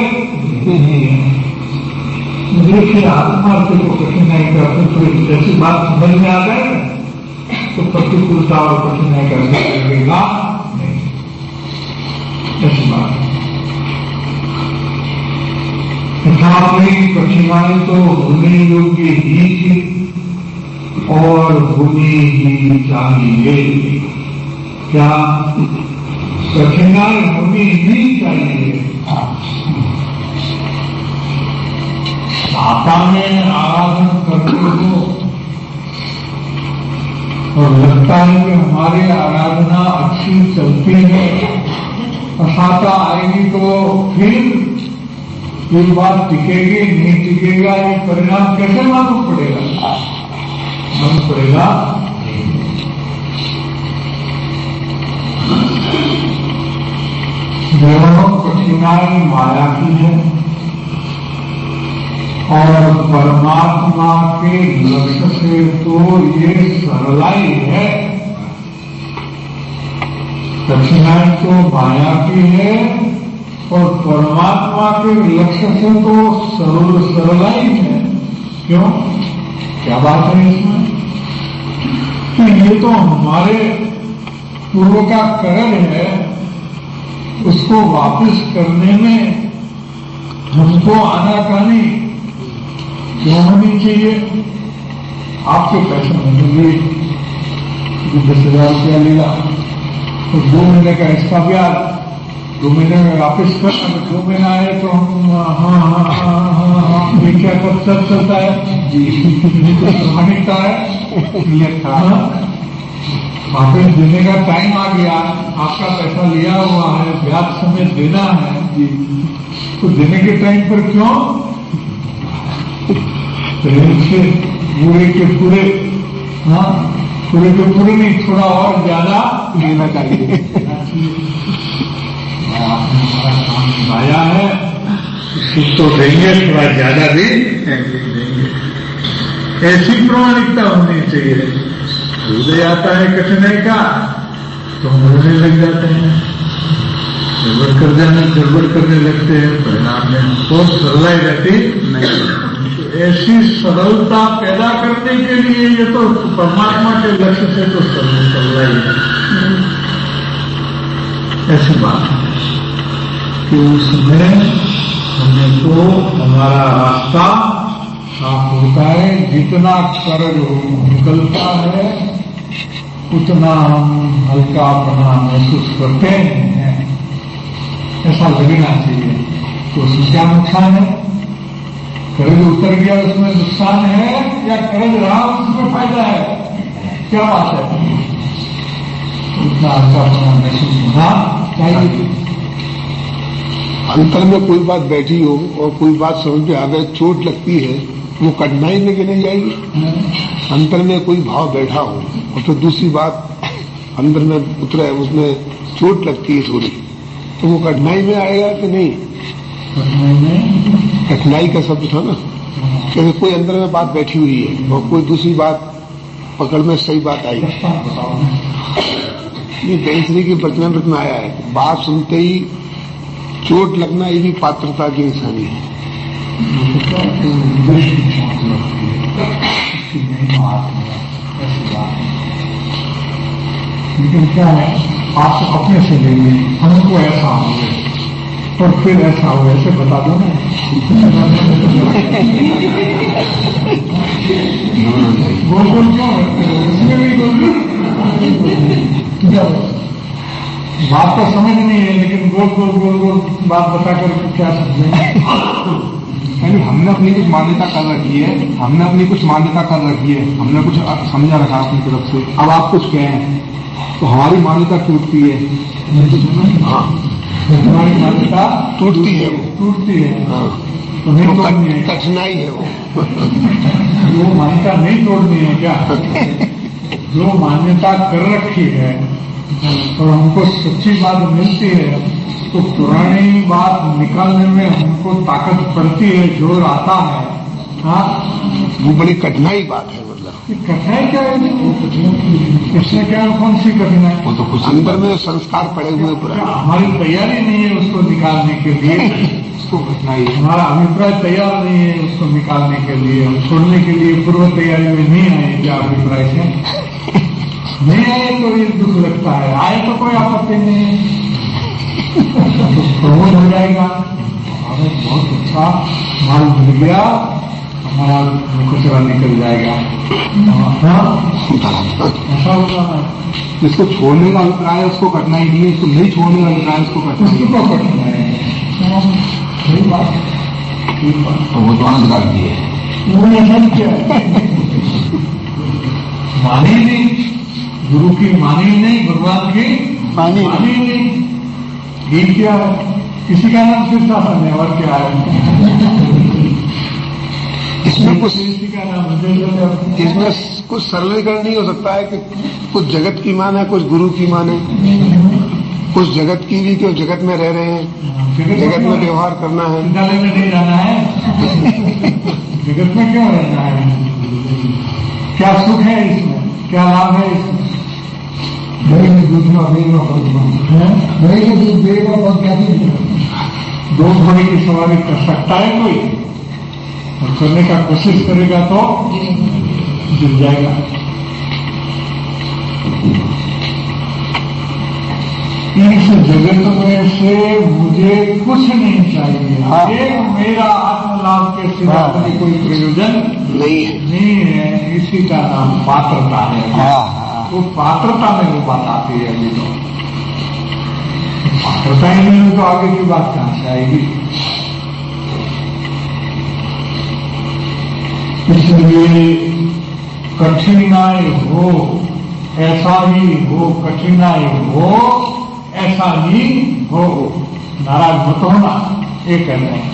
देखिए, आत्मा से तो कठिनाई करते तो ऐसी बात समझ में आ गए तो प्रतिकूलता और कठिनाई का असर लगेगा नहीं। ऐसी बात तथापि कठिनाई तो होने योग्य ही थी और होनी ही चाहिए। क्या कठिनाई होनी ही चाहिए? माता में आराधन करते हो और लगता है कि हमारी आराधना अच्छी चलती है, असाता आएगी तो फिर बात टिकेगी नहीं टिकेगा, ये परिणाम कैसे मालूम पड़ेगा? मालूम पड़ेगा दोनों कठिनाई माया की है और परमात्मा के लक्ष्य से तो ये सरलाई है। कठिनाई तो माया की है और परमात्मा के लक्ष्य से तो सरलाई है। क्यों? क्या बात है इसमें? कि ये तो हमारे पूर्व का कर्म है, उसको वापस करने में हमको आनाकानी क्यों होनी चाहिए? आपके पैसे मिलेंगे, 10,000 रुपया लेगा तो 2 महीने का इसका ब्याज 2 महीने में वापस कर, 2 महीना आए तो हम हाँ ये क्या कब सब चलता है जी, तो प्रामाणिकता है। वापस देने का टाइम आ गया, आपका पैसा लिया हुआ है, ब्याज समेत देना है जी, तो देने के टाइम पर क्यों पूरे के पूरे, हाँ पूरे के पूरे नहीं, थोड़ा और ज्यादा देना चाहिए। आपने हमारा काम निभाया है, तो देंगे, थोड़ा ज्यादा भी देंगे। ऐसी प्रामाणिकता होनी चाहिए। हृदय आता है कठिनाई का तो हम रोने लग जाते हैं, गड़बड़ करने लगते हैं, परिणाम में हमको सरलाई रहती नहीं। तो ऐसी सरलता पैदा करने के लिए ये तो परमात्मा के लक्ष्य से तो सरलाई है। ऐसी बात है कि उसमें हमें तो हमारा रास्ता साफ होता है। जितना कर्ज निकलता है उतना हम हल्कापना महसूस करते हैं, ऐसा लगना चाहिए। तो उसमें क्या नुकसान है? कर्ज उतर गया उसमें नुकसान है या कर्ज रहा उसमें फायदा है? क्या बात है? उतना हल्कापना महसूस होना चाहिए। अंतर में कोई बात बैठी हो और कोई बात समझ में आ गए, चोट लगती है, वो कठिनाई में गिनी जाएगी। अंतर में कोई भाव बैठा हो और तो दूसरी बात अंदर में उतरे, उसमें चोट लगती है थोड़ी, तो वो कठिनाई में आएगा कि नहीं? कठिनाई का शब्द था ना, क्योंकि कोई अंदर में बात बैठी हुई है और कोई दूसरी बात पकड़ में सही बात आई। ये बैंसरी की प्रतिमा में आया है, बात सुनते ही चोट लगना ये भी पात्रता की निशानी है। लेकिन क्या है, आप अपने से लेंगे, हमको ऐसा हो और फिर ऐसा हो, ऐसे बता दो ना। गोल गोल क्यों इसमें भी गोल बात तो समझ नहीं है, लेकिन गोल गोल गोल गोल बात बताकर क्या समझेंगे। यानी हमने अपनी कुछ मान्यता कर रखी है, हमने अपनी कुछ मान्यता कर रखी है, हमने कुछ समझा रखा अपनी तरफ से। अब आप कुछ कहें तो हमारी मान्यता टूटती है। हाँ, हमारी मान्यता टूटती है, टूटती है। हाँ, तो नहीं तोड़नी है, कठिनाई है वो। जो मान्यता नहीं तोड़नी है क्या, जो मान्यता कर रखी है और हमको सच्ची बात मिलती है, तो पुरानी बात निकालने में हमको ताकत पड़ती है, जोर आता है। हाँ, वो बड़ी कठिनाई बात है। मतलब कठिनाई क्या है, इसमें क्या कौन सी कठिनाई, वो तो कुछ अंदर में संस्कार पड़े हुए पूरा। हमारी तैयारी नहीं है उसको निकालने के लिए, उसको कठिनाई है। हमारा अभिप्राय तैयार नहीं है उसको निकालने के लिए, हम छोड़ने के लिए पूर्व तैयारी में नहीं आए। क्या अभिप्राय से नहीं आए तो ये दुख लगता है, आए तो कोई आपत्ति नहीं है, प्रमोद हो जाएगा, हमें बहुत अच्छा माल मिल गया, हमारा कचरा निकल जाएगा। ऐसा होगा ना, जिसको छोड़ने का अभिप्राय है उसको कठिनाई नहीं है, इसको नहीं छोड़ने का अभिप्राय है उसको कठिनाई उसको कठिनाई है। सही बात, तो वो तो अनंतकाल की है। उन्होंने ऐसा किया मानी नहीं, गुरु की मानी नहीं, भगवान की मानी नहीं। गीत क्या है, किसी का नाम शीर्षासन है और क्या है, इसमें कुछ किसी का नाम इसमें कुछ सरलीकरण नहीं हो सकता है कि कुछ जगत की मान है, कुछ गुरु की मान है, कुछ जगत की भी, क्यों जगत में रह रहे हैं, जगत में व्यवहार करना है। विद्यालय में नहीं जाना है, जगत में क्यों रहना है, क्या सुख है इसमें, क्या लाभ है इसमें। दो घोड़े की सवारी कर सकता है कोई, और करने का कोशिश करेगा तो गिर जाएगा। इस जगत में से मुझे कुछ नहीं चाहिए, एक मेरा आत्मलाभ के सिवा कोई प्रयोजन नहीं है। इसी का नाम पात्रता है। वो पात्रता में वो बात आती है। अभी तो पात्रता ही नहीं हो तो आगे की बात कहां से आएगी। इसलिए कठिनाई हो ऐसा ही हो, कठिनाई हो ऐसा ही हो, नाराज मत होना, ये कहते हैं।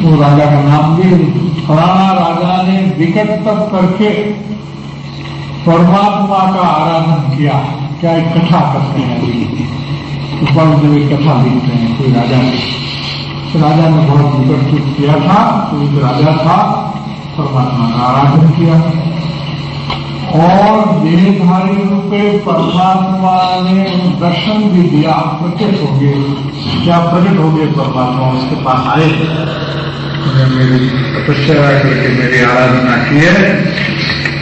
वो राजा का नाम भी, फलाना राजा ने विकट तप करके परमात्मा का आराधन किया। क्या एक कथा करते हैं, ऊपर जब एक कथा लिखते हैं कोई राजा ने, तो राजा ने बहुत विकट तप किया था, तो एक राजा था, परमात्मा का आराधन किया और देहधारी रूपे परमात्मा ने दर्शन भी दिया, प्रकट हो गए। क्या प्रकट हो गए परमात्मा, उसके पास आए, मेरी तपस्या करके मेरी आराधना की है,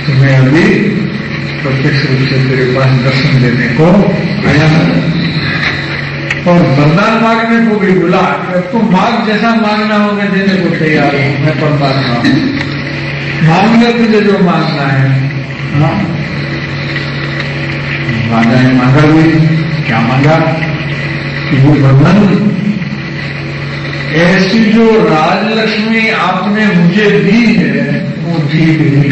तो मैं अभी प्रत्यक्ष रूप से तेरे पास दर्शन देने को आया और वरदान मांगने को भी बोला कि अब तुम मांग, जैसा मांगना हो मैं देने को तैयार हूं, मैं परमात्मा हूं, मांग ले तुझे जो मांगना है। राजा ने मांगा भी, क्या मांगा कि वो भगवान ऐसी जो राजलक्ष्मी आपने मुझे दी है वो दी नहीं।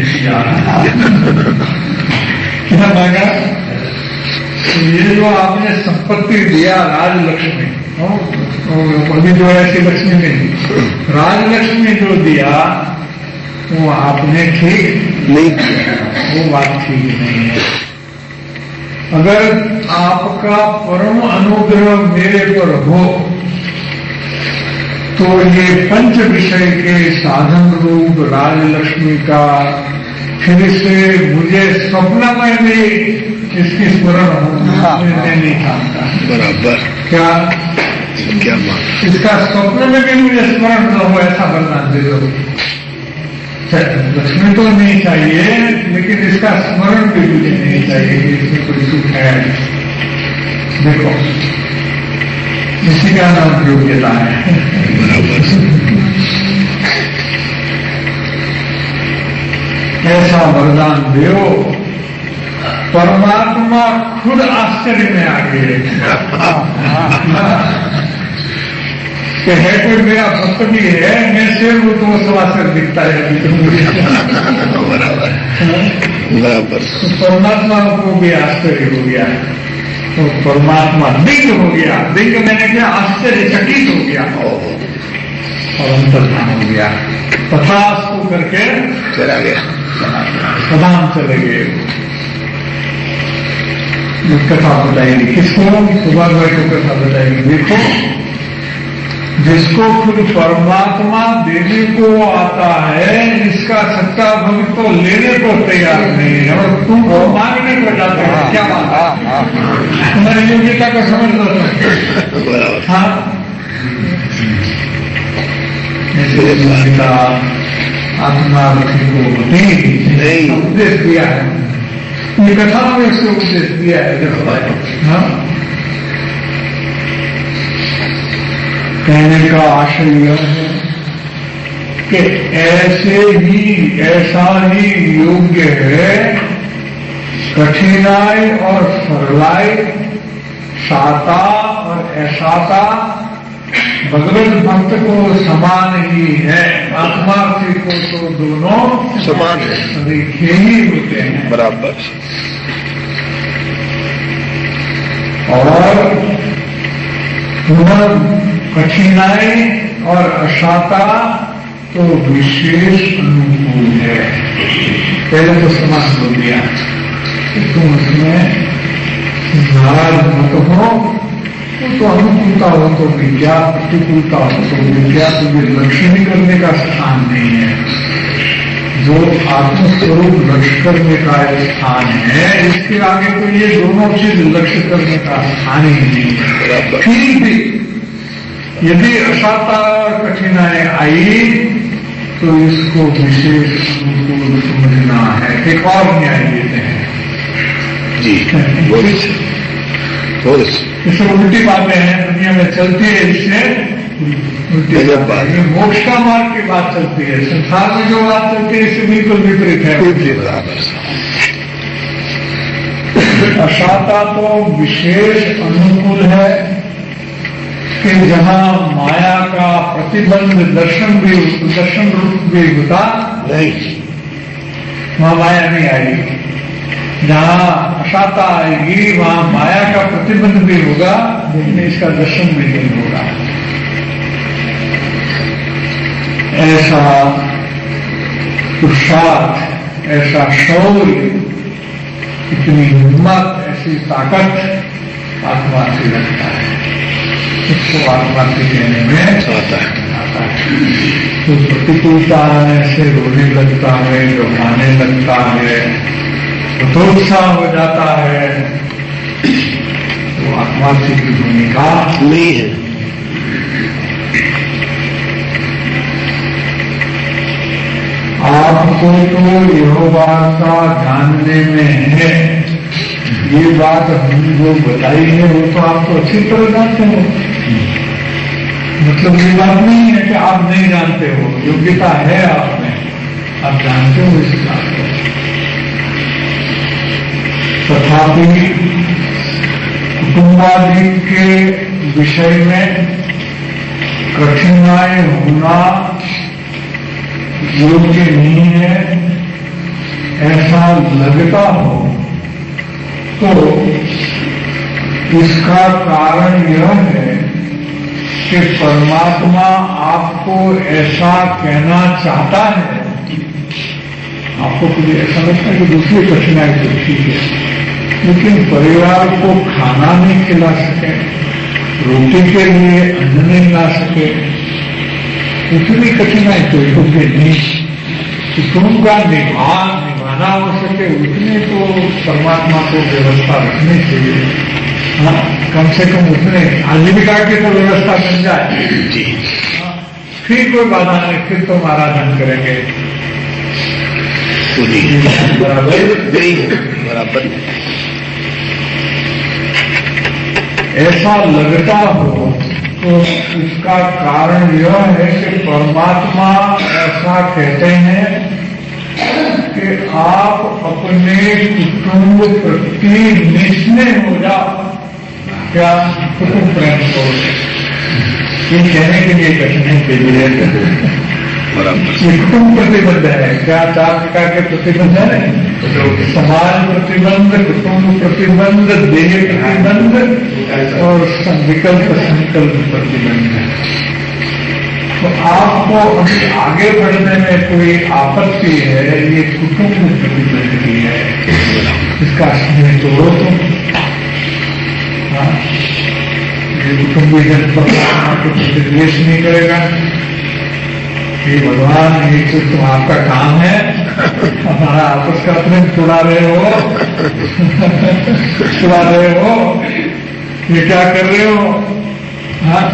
क्या मांगा, ये जो आपने संपत्ति दिया राजलक्ष्मी, अभी जो ऐसी लक्ष्मी नहीं, राजलक्ष्मी जो दिया वो आपने ठीक नहीं किया, वो बात ठीक नहीं है। अगर आपका परम अनुग्रह मेरे पर हो तो ये पंच विषय के साधन रूप राजलक्ष्मी का फिर से मुझे स्वप्न में भी इसकी स्मरण मैं नहीं जानता। बराबर। क्या क्या बात। इसका स्वप्न में भी मुझे स्मरण न हो ऐसा वरदान दे दो। लक्ष्मी तो नहीं चाहिए, लेकिन इसका स्मरण भी मुझे नहीं चाहिए कि इसमें कोई सुख है। देखो, इसी का नाम योग्यता है। ऐसा वरदान दो, परमात्मा खुद आश्चर्य में आ गए कि है कोई मेरा भक्त भी है, मैं शेर हूं तो सवासर दिखता है बराबर। तो परमात्मा को भी आश्चर्य हो गया, तो परमात्मा दिग्ध हो गया। दिग्ध मैंने क्या, आश्चर्यचकित हो गया और अंतर्धान हो गया। तथास्तु करके चला गया, प्रधान चले गए। कथा बताएंगे किसको, सुबह भाई को कथा बताएंगे। देखो, जिसको खुद परमात्मा देने को आता है, इसका सच्चा भक्त तो लेने को तैयार नहीं है और तुमको मांगने को जाते हैं। क्या बात है, तुम्हारी योग्यता को समझ लो। हाँ, योग्यता आत्मा को नहीं उपदेश दिया है, ये कथा में उससे उपदेश दिया है। देखो भाई, हाँ, कहने का आशय यह है कि ऐसा ही योग्य है कठिनाई और सरलाई, साता और असाता भगवत भक्त को समान ही है। आत्मार्थी को तो दोनों समान है, सरीखे ही होते हैं। बराबर। और कठिनाई और असाता तो विशेष अनुकूल है। पहले तो समाज हो गया, तुम उसमें नाराज मत हो, तो अनुकूलता हो तो विद्या, प्रतिकूलता हो तो विद्या, तुझे लक्ष्य करने का स्थान नहीं है। जो आत्मस्वरूप लक्ष्य करने का स्थान है, इसके आगे तो ये दोनों चीज लक्ष्य करने का स्थान ही नहीं है। फिर भी यदि असाता और कठिनाई आई तो इसको विशेष अनुकूल समझना है। एक और न्याय देते हैं जी, इससे उल्टी बातें हैं, दुनिया में चलती है, इससे उल्टी बात है। मोक्ष का मार्ग की बात चलती है, संसार में जो बात चलती है इससे बिल्कुल विपरीत है। असाता तो विशेष अनुकूल है कि जहां माया का प्रतिबंध दर्शन रूप भी होता नहीं, वहां माया नहीं आएगी। जहां असाता आएगी वहां माया का प्रतिबंध भी होगा, लेकिन इसका दर्शन भी नहीं होगा। ऐसा पुरुषार्थ, ऐसा शौर्य, इतनी हिम्मत, ऐसी ताकत आत्मा से लगता है। इसको आत्मा से कहने में आता है। तो प्रतिकूलता ऐसे रोने लगता है, जो खाने लगता है, हतोत्साह हो जाता है, तो आत्मा से की भूमिका नहीं है। आपको तो यहोवा का जानने में है, ये बात हम जो बताई है वो तो आप तो अच्छी तरह जानते हो। मतलब ये बात नहीं है कि आप नहीं जानते हो, योग्यता है आप में, आप जानते हो इस बात को। तथापि कुटुंबादि के विषय में कठिनाई होना योग्य नहीं है, ऐसा लगता हो तो इसका कारण यह है कि परमात्मा आपको ऐसा कहना चाहता है। आपको कुछ ऐसा लगता है कि दूसरी कठिनाई तो ठीक है, लेकिन परिवार को खाना नहीं खिला सके, रोटी के लिए अन्न नहीं ला सके, इतनी कठिनाई तो योग्य नहीं। कुटुंब का निभाना हो सके उतने तो परमात्मा को व्यवस्था रखनी चाहिए। हाँ, कम से कम उतने आजीविका की तो व्यवस्था बन जाए। हाँ, फिर कोई बाधा नहीं, फिर तो आराधन करेंगे। बराबर ऐसा लगता हो तो इसका कारण यह है कि परमात्मा ऐसा कहते हैं कि आप अपने कुटुंब प्रति निस्नेह हो जाओ। क्या कुटुंब प्रेम करो, ये कहने के लिए कठिनाई के लिए ये कुटुंब प्रतिबंध है। क्या 4 प्रकार के प्रतिबंध है? समाज प्रतिबंध, कुटुंब प्रतिबंध, देह प्रतिबंध और विकल्प संकल्प प्रतिबंध है। तो आपको अभी आगे बढ़ने में कोई आपत्ति है, ये कुटुंब प्रतिबंध की है, इसका स्नेह तोड़ो तुम। ये कुटुंबी जन परमात्मा को द्वेष नहीं करेगा। ये भगवान, ये तो आपका काम है, हमारा आपस का प्रेम छुड़ा रहे हो, छुड़ा रहे हो, ये क्या कर रहे हो? हाँ,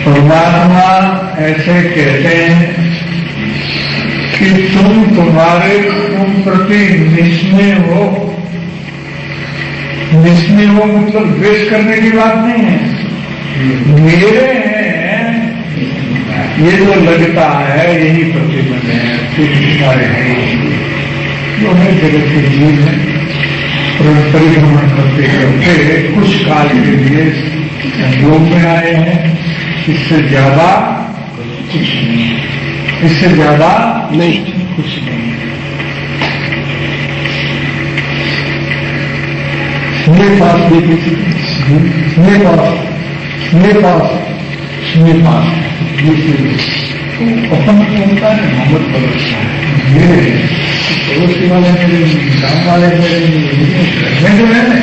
परमात्मा ऐसे कहते हैं कि तुम्हारे कुटुंब प्रति निस्नेह हो। निस्नेह हो मतलब द्वेष करने की बात नहीं है। मेरे हैं, ये जो लगता है यही प्रतिबंध है। फिर तुम्हारे हैं जो है जगत के जीव है, परिभ्रमण करते करते कुछ काल के लिए संयोग में आए हैं। इससे ज्यादा कुछ नहीं, इससे ज्यादा नहीं, कुछ नहीं। मेरे पास देखिए, मेरे पास अपन होता है, मोहम्मद पड़ोसना है, मेरे पड़ोसी वाले मेरे, गाँव वाले मेरे, जो है ना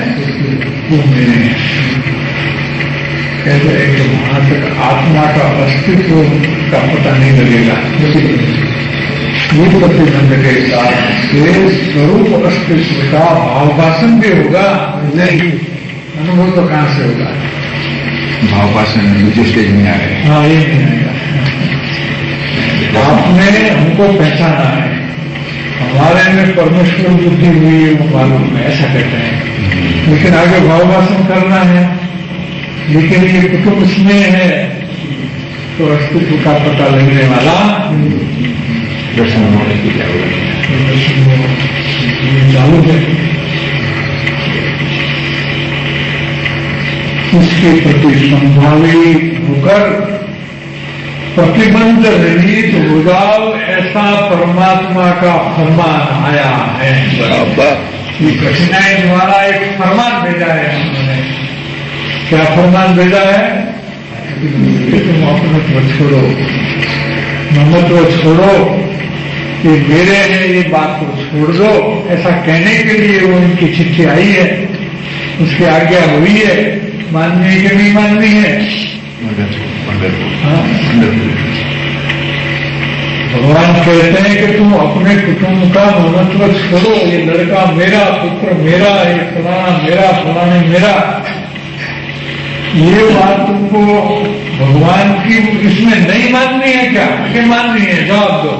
वो मेरे। कहते हैं कि वहां तक आत्मा का अस्तित्व का पता नहीं लगेगा। ये प्रतिबंध के साथ स्वरूप अस्तित्व का भावभाषण भी होगा नहीं, अनुभव तो कहां से होगा? भावभाषण दूसरे स्टेज में आ रहे हैं। हाँ, ये नहीं आएगा। आपने हमको पहचाना है, हमारे में परमेश्वर बुद्धि हुई है, वो मालूम है, ऐसा कहते हैं। लेकिन आगे भावभाषण करना है, लेकिन ये कुटुंब स्नेह है तो अस्तित्व का पता लगने वाला दर्शन होने की चालू है। उसके प्रति संभावी होकर प्रतिबंध रहित हो जाओ, ऐसा परमात्मा का फरमान आया है। ये कठिनाई द्वारा एक फरमान भेजा है हमने। क्या फरमान भेजा है? तुम अपनत्व छोड़ो, ममत्व छोड़ो, ये मेरे हैं, ये बात को छोड़ दो। ऐसा कहने के लिए वो इनकी चिट्ठी आई है, उसकी आज्ञा हुई है। माननी है कि नहीं माननी है? भगवान कहते हैं कि तुम अपने कुटुंब का ममत्व छोड़ो। ये लड़का मेरा, पुत्र मेरा, ये फलाना मेरा, फलाने मेरा। ये बात तुमको भगवान की इसमें नहीं माननी है क्या? कि माननी है? जवाब दो।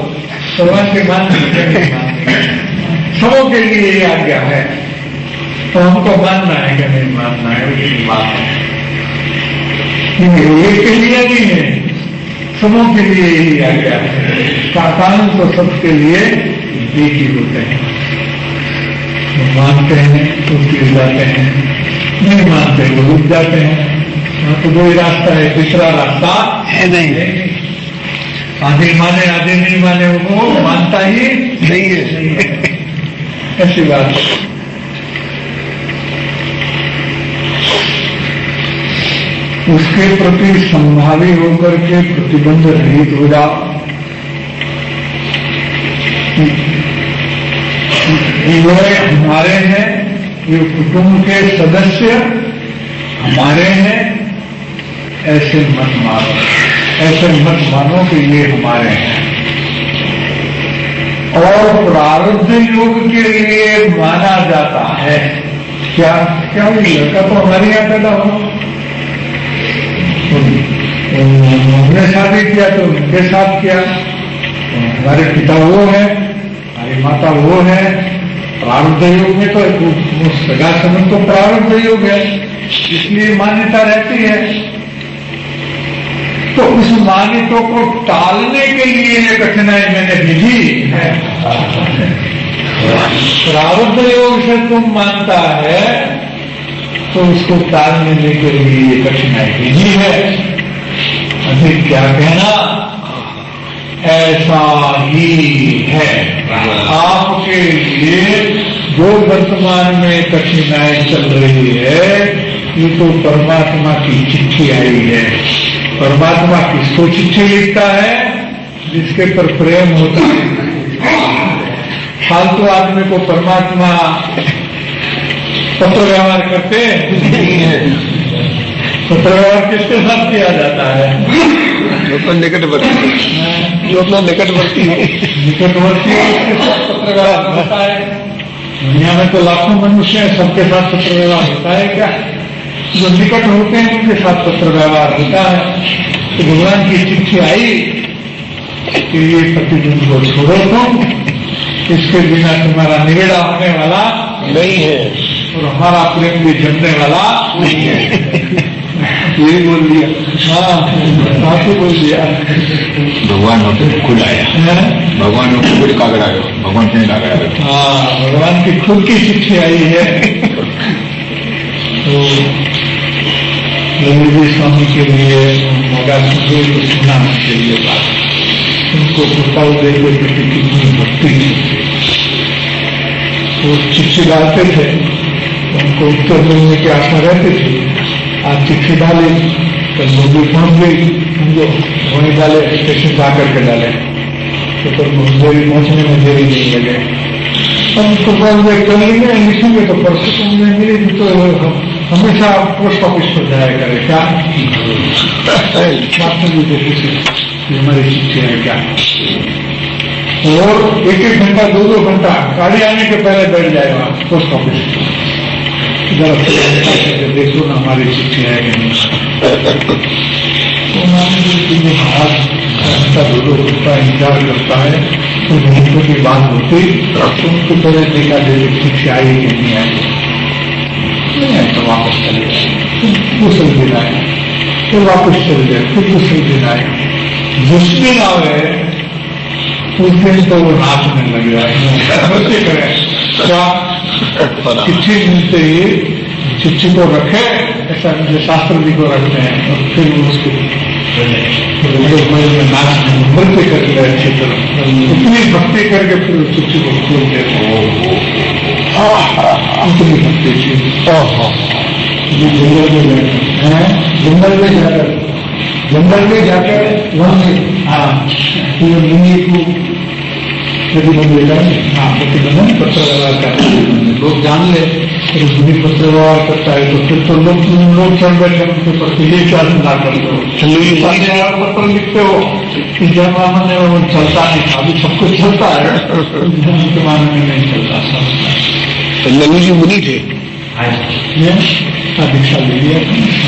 भगवान की माननी है, नहीं माननी है? सबों के लिए ये आज्ञा है, तो हमको मानना है कि नहीं मानना है, ये बात है। एक के लिए नहीं है, सबों के लिए यही आज्ञा है। कानून तो सबके लिए एक ही होते हैं। वो मानते हैं तो गिर जाते हैं, नहीं मानते वो रुक जाते हैं। तो दो ही रास्ता है, दूसरा रास्ता है नहीं। आधे माने आधे नहीं माने, वो मानता ही नहीं है। ऐसी बात है। उसके प्रति संभावी होकर के प्रतिबंध रहित हो जाओ। ये हमारे हैं, ये कुटुंब के सदस्य हमारे हैं, ऐसे मत मारो। ऐसे मत मानो कि ये हमारे हैं। और प्रारब्ध योग के लिए माना जाता है क्या क्या ये लड़का तो हमारे यहाँ पैदा हो, हमने शादी किया तो उनके साथ किया, हमारे पिता वो है, हमारी माता वो है। प्रारब्ध योग में तो सगा संबंध तो प्रारब्ध योग है, इसलिए मान्यता रहती है। तो उस मान्यता को टालने के लिए ये कठिनाई मैंने भेजी है। प्रारब्ध योग से तुम मानता है तो उसको टालने के लिए ये कठिनाई भेजी है। अभी क्या कहना, ऐसा ही है। आपके लिए जो वर्तमान में कठिनाई चल रही है ये तो परमात्मा की चिट्ठी आई है। परमात्मा किसको चिट्ठी लिखता है? जिसके पर प्रेम होता है। फालतू आदमी को परमात्मा पत्र व्यवहार करते हैं। पत्र व्यवहार किसके साथ किया जाता है? जो अपना निकटवर्ती, जो अपना निकटवर्ती है, निकटवर्ती उसके साथ पत्र व्यवहार होता है। दुनिया में तो लाखों मनुष्य हैं, सबके साथ पत्र व्यवहार होता है क्या? जो निकट होते हैं उनके साथ पत्र व्यवहार होता है। तो भगवान की चिट्ठी आई कि ये प्रतिदिन को छोड़ो तुम, इसके बिना तुम्हारा निवेड़ा होने वाला नहीं है और हमारा प्रेम भी जमने वाला नहीं है। यही बोल दिया। हाँ, आपको बोल दिया। भगवान होते खुद आया, भगवान होते खुद कागड़ आयो, भगवान से नहीं आया। हाँ, भगवान की खुद की चिट्ठी आई है। तो ललित स्वामी के लिए मौका सुनते तो सुना चाहिए बात। उनको कृपा दे के प्रति कितनी भक्ति वो चिट्ठी डालते थे, उनको उत्तर मिलने की आशा रहती थी। आज चिट्ठी डाली, कल मुंबई पहुंच गई, समझो वहीं डाले, स्टेशन जा करके डाले तो कल मुंबई पहुंचने में देरी नहीं लगे। हम कृपा कर लेंगे, लिखेंगे तो परसों को मुझे मिलेगी तो हमेशा पोस्ट ऑफिस पर जाया करे क्या? मास्टर जी को पूछे हमारी चिट्ठी है क्या? और एक एक घंटा 2-2 घंटा गाड़ी आने के पहले बैठ जाए वहां पोस्ट ऑफिस, देखो ना हमारी चिट्ठी है कि नहीं। तो महाराज घंटा 2-2 घंटा इंतजार करता है, तो महत्व की बात होती तो उनको पहले देखा दे चिट्ठी आई कि नहीं आई। नहीं है तो वापस चले जाए, दूसरे दिन आए, फिर वापस चले जाए, फिर दूसरे दिन आए। जिस दिन आए उस दिन तो वो नाचने लग जाए। करें क्या? चिट्ठी मिलते ही चिट्ठी को रखे, ऐसा मुझे शास्त्र जी को रखते हैं, और फिर उसको नाचने नृत्य करके अच्छी तरह इतनी भक्ति करके फिर उस चिट्ठी को खोल देते। इतनी भक्ति थी। जंगल में जाकर वहां हाँ मुनि को प्रतिबंधन पत्र व्यवहार करता है। लोग जान ले फिर मुनि पत्र व्यवहार करता है तो फिर तो लोग चल बैठे उनके प्रति ये क्या धंधा करते हो, पत्र लिखते हो कि जमाने में वो चलता नहीं था, अभी सब कुछ चलता है, जमाने में नहीं चलता सब। नंदी जी मुनि थे, दीक्षा ले लिया,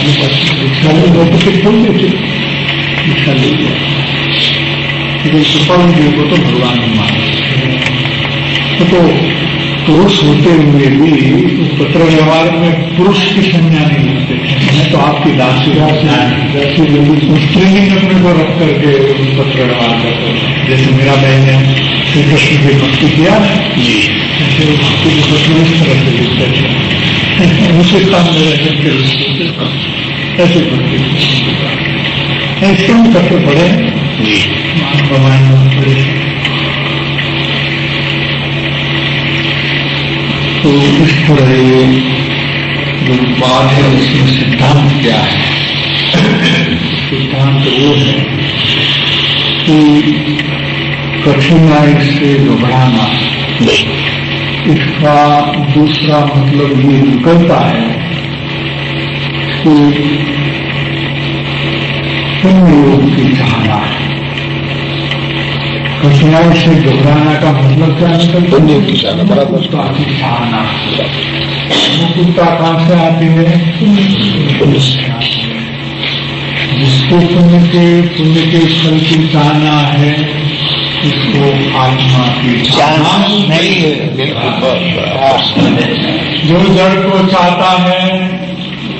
दीक्षा ले लोग खोलते थे, दीक्षा ले लिया। कृपा जी को तो भगवान मान तो पुरुष होते हुए भी पत्र व्यवहार में पुरुष की संज्ञा नहीं लेते थे। मैं तो आपकी दासी स्त्रीलिंग अपने को रख करके पत्र व्यवहार करते थे। जैसे मेरा बहन ने श्री कृष्ण की भक्ति किया जी, भक्ति को पत्र इस तरह से लिखते थे, उसी काम में ऐसे भक्ति इसके पत्र पढ़े जी भगवान। तो इस तरह जो बात है उसमें सिद्धांत क्या है? सिद्धांत वो है कि कठिनाई से घबराना, इसका दूसरा मतलब ये निकलता है कि शून्य योग की चाहना है। कठिनाई से घबराना का मतलब क्या निकलता है? की चाहना, बराबर। मुक्तता की चाहना। मुक्तता कहां से आती है? पुण्य से आती है। जिसको पुण्य के फल की चाहना है, इसको आत्मा की चाहना नहीं है, बिल्कुल। जो जड़ को चाहता है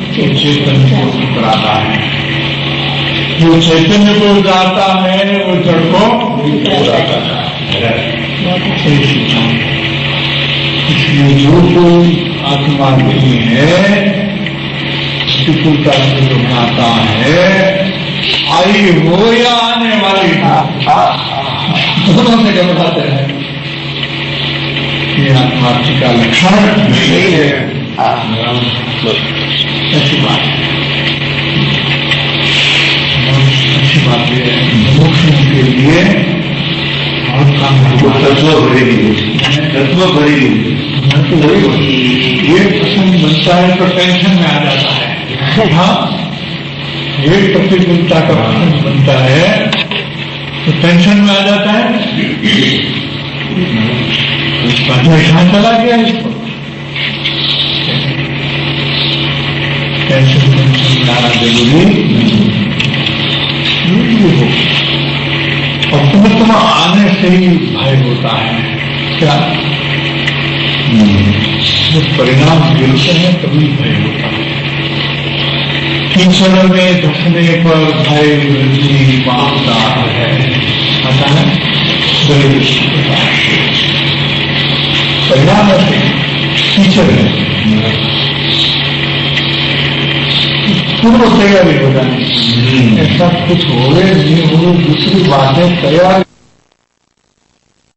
वो चेतन को ठुकराता है, जो चैतन्य को जाता है वो जड़ को ठुकराता है। इसलिए जो कोई आत्मा नहीं है, प्रतिकूलता से जो आता है, आई हो या आने वाली दोनों से घबराते हैं। ये आत्मा का लक्षण नहीं है। ऐसी बात है। अच्छी बात यह है, मोक्ष के लिए और काम ये प्रसंग बनता है तो टेंशन में आ जाता है। हाँ, ये प्रतिकूलता का प्रसंग बनता है तो टेंशन में आ जाता है। कहाँ चला गया इसको? टेंशन में आना जरूरी हो। और तुम्हें आने से ही भय होता है। क्या जब परिणाम गिरते हैं तभी भय होता है। कीचड़ में धसने पर भय वृद्धि मांगता है, आता है परिणाम है कीचड़ है, पूर्व तैयारी हो जानी। ऐसा कुछ हो नहीं हो, दूसरी बातें तैयारी